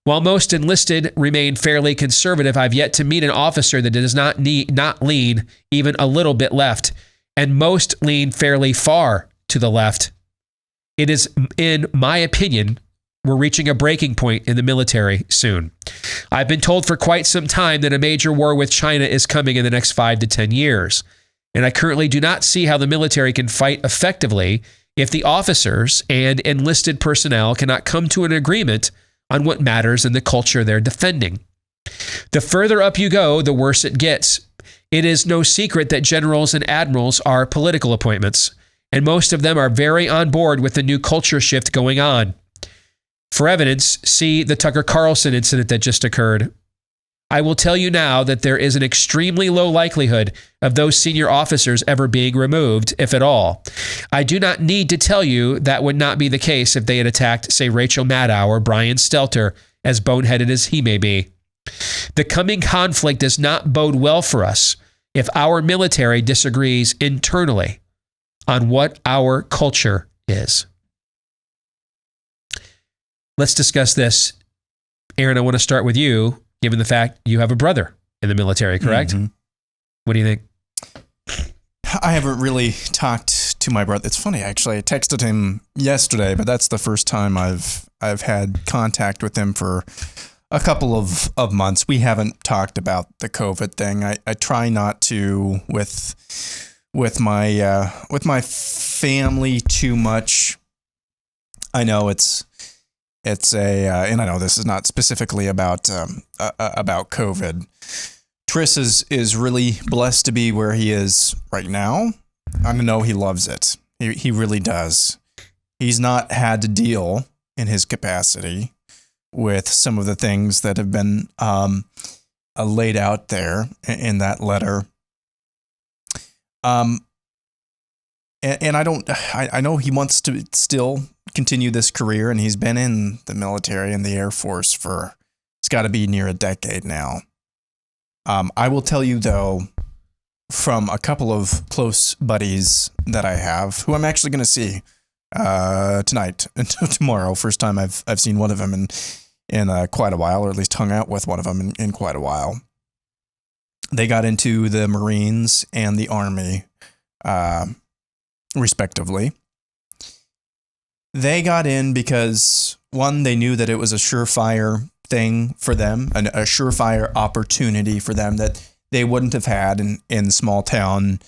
While most enlisted remain fairly conservative, I've yet to meet an officer that does not lean even a little bit left, and most lean fairly far to the left. It is, in my opinion, we're reaching a breaking point in the military soon. I've been told for quite some time that a major war with China is coming in the next 5 to 10 years. And I currently do not see how the military can fight effectively if the officers and enlisted personnel cannot come to an agreement on what matters in the culture they're defending. The further up you go, the worse it gets. It is no secret that generals and admirals are political appointments, and most of them are very on board with the new culture shift going on. For evidence, see the Tucker Carlson incident that just occurred. I will tell you now that there is an extremely low likelihood of those senior officers ever being removed, if at all. I do not need to tell you that would not be the case if they had attacked, say, Rachel Maddow or Brian Stelter, as boneheaded as he may be. The coming conflict does not bode well for us if our military disagrees internally on what our culture is. Let's discuss this. Aaron, I want to start with you, given the fact you have a brother in the military, correct? Mm-hmm. What do you think? I haven't really talked to my brother. It's funny, actually. I texted him yesterday, but that's the first time I've had contact with him for a couple of months. We haven't talked about the COVID thing. I try not to with my family too much. I know it's and I know this is not specifically about COVID. Tris is really blessed to be where he is right now. I know he loves it. He really does. He's not had to deal in his capacity with some of the things that have been laid out there in that letter. And I know he wants to still continue this career, and he's been in the military and the Air Force for, it's got to be near a decade now. I will tell you, though, from a couple of close buddies that I have, who I'm actually going to see tonight and tomorrow. First time I've seen one of them in quite a while, or at least hung out with one of them in quite a while. They got into the Marines and the Army, respectively. They got in because, one, they knew that it was a surefire thing for them, a surefire opportunity for them that they wouldn't have had in small town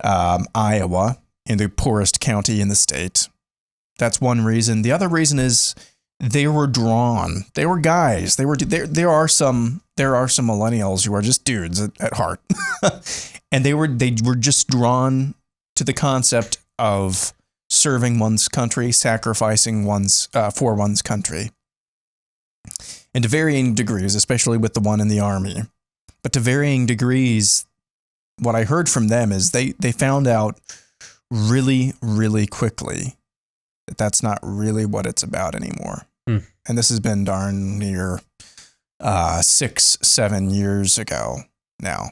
Iowa, in the poorest county in the state. That's one reason. The other reason is they were drawn. They were guys. There are some millennials who are just dudes at heart, and they were just drawn to the concept of serving one's country, sacrificing for one's country, and to varying degrees, especially with the one in the Army. But to varying degrees, what I heard from them is they found out really, really quickly that that's not really what it's about anymore. And this has been darn near 6-7 years ago now.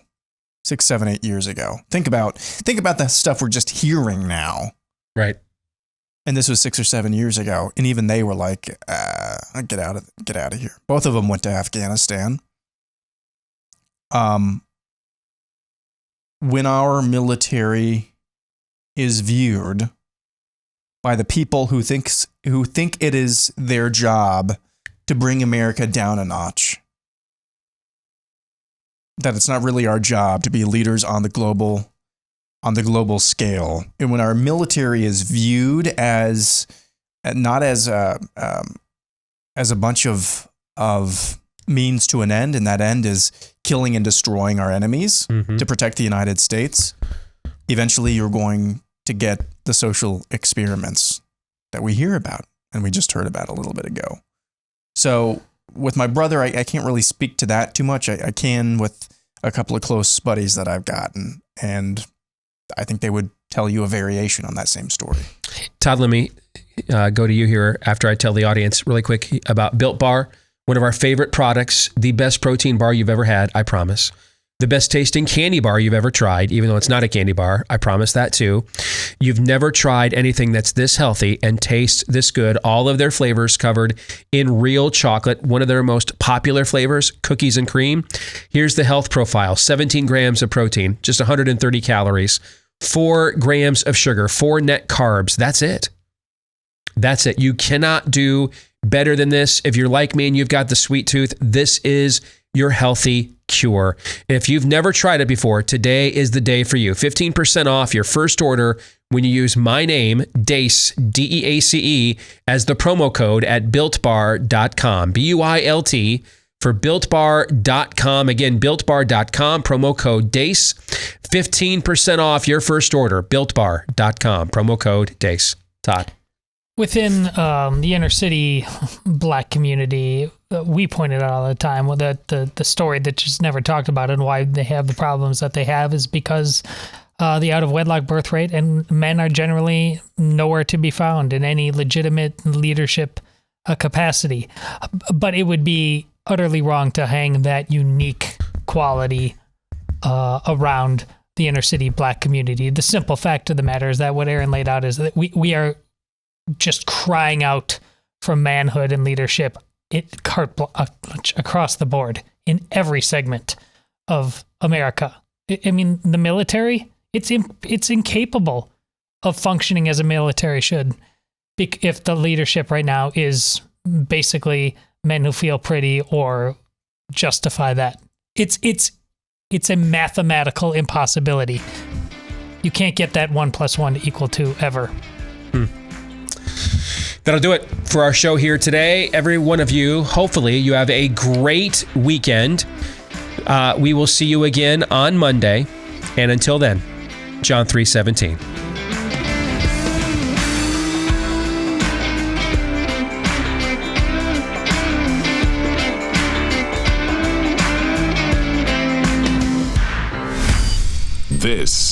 6, 7, 8 years ago. Think about the stuff we're just hearing now. Right. And this was 6 or 7 years ago, and even they were like, "Get out of here." Both of them went to Afghanistan. When our military is viewed by the people who think it is their job to bring America down a notch, that it's not really our job to be leaders on the global scale, and when our military is viewed as not as a bunch of means to an end, and that end is killing and destroying our enemies to protect the United States, eventually you're going to get the social experiments that we hear about, and we just heard about a little bit ago. So with my brother, I can't really speak to that too much. I can with a couple of close buddies that I've gotten, and I think they would tell you a variation on that same story. Todd, let me go to you here after I tell the audience really quick about Built Bar, one of our favorite products, the best protein bar you've ever had, I promise. The best tasting candy bar you've ever tried, even though it's not a candy bar, I promise that too. You've never tried anything that's this healthy and tastes this good. All of their flavors covered in real chocolate. One of their most popular flavors, cookies and cream. Here's the health profile: 17 grams of protein, just 130 calories, 4 grams of sugar, 4 net carbs. That's it. That's it. You cannot do better than this. If you're like me and you've got the sweet tooth, this is your healthy cure. If you've never tried it before, today is the day for you. 15% off your first order when you use my name, Deace, D-E-A-C-E, as the promo code at BuiltBar.com. BUILT, for BuiltBar.com. Again, BuiltBar.com, promo code DACE. 15% off your first order. BuiltBar.com, promo code DACE. Todd. Within the inner city black community, we pointed out all the time that the story that just never talked about and why they have the problems that they have is because the out-of-wedlock birth rate, and men are generally nowhere to be found in any legitimate leadership capacity. But it would be utterly wrong to hang that unique quality around the inner city black community. The simple fact of the matter is that what Aaron laid out is that we are just crying out for manhood and leadership across the board in every segment of America. I mean, the military, it's incapable of functioning as a military should, if the leadership right now is basically men who feel pretty or justify that. It's a mathematical impossibility. You can't get that 1 + 1 = 2 ever. That'll do it for our show here today. Every one of you, hopefully you have a great weekend. We will see you again on Monday. And until then, John 3:17. This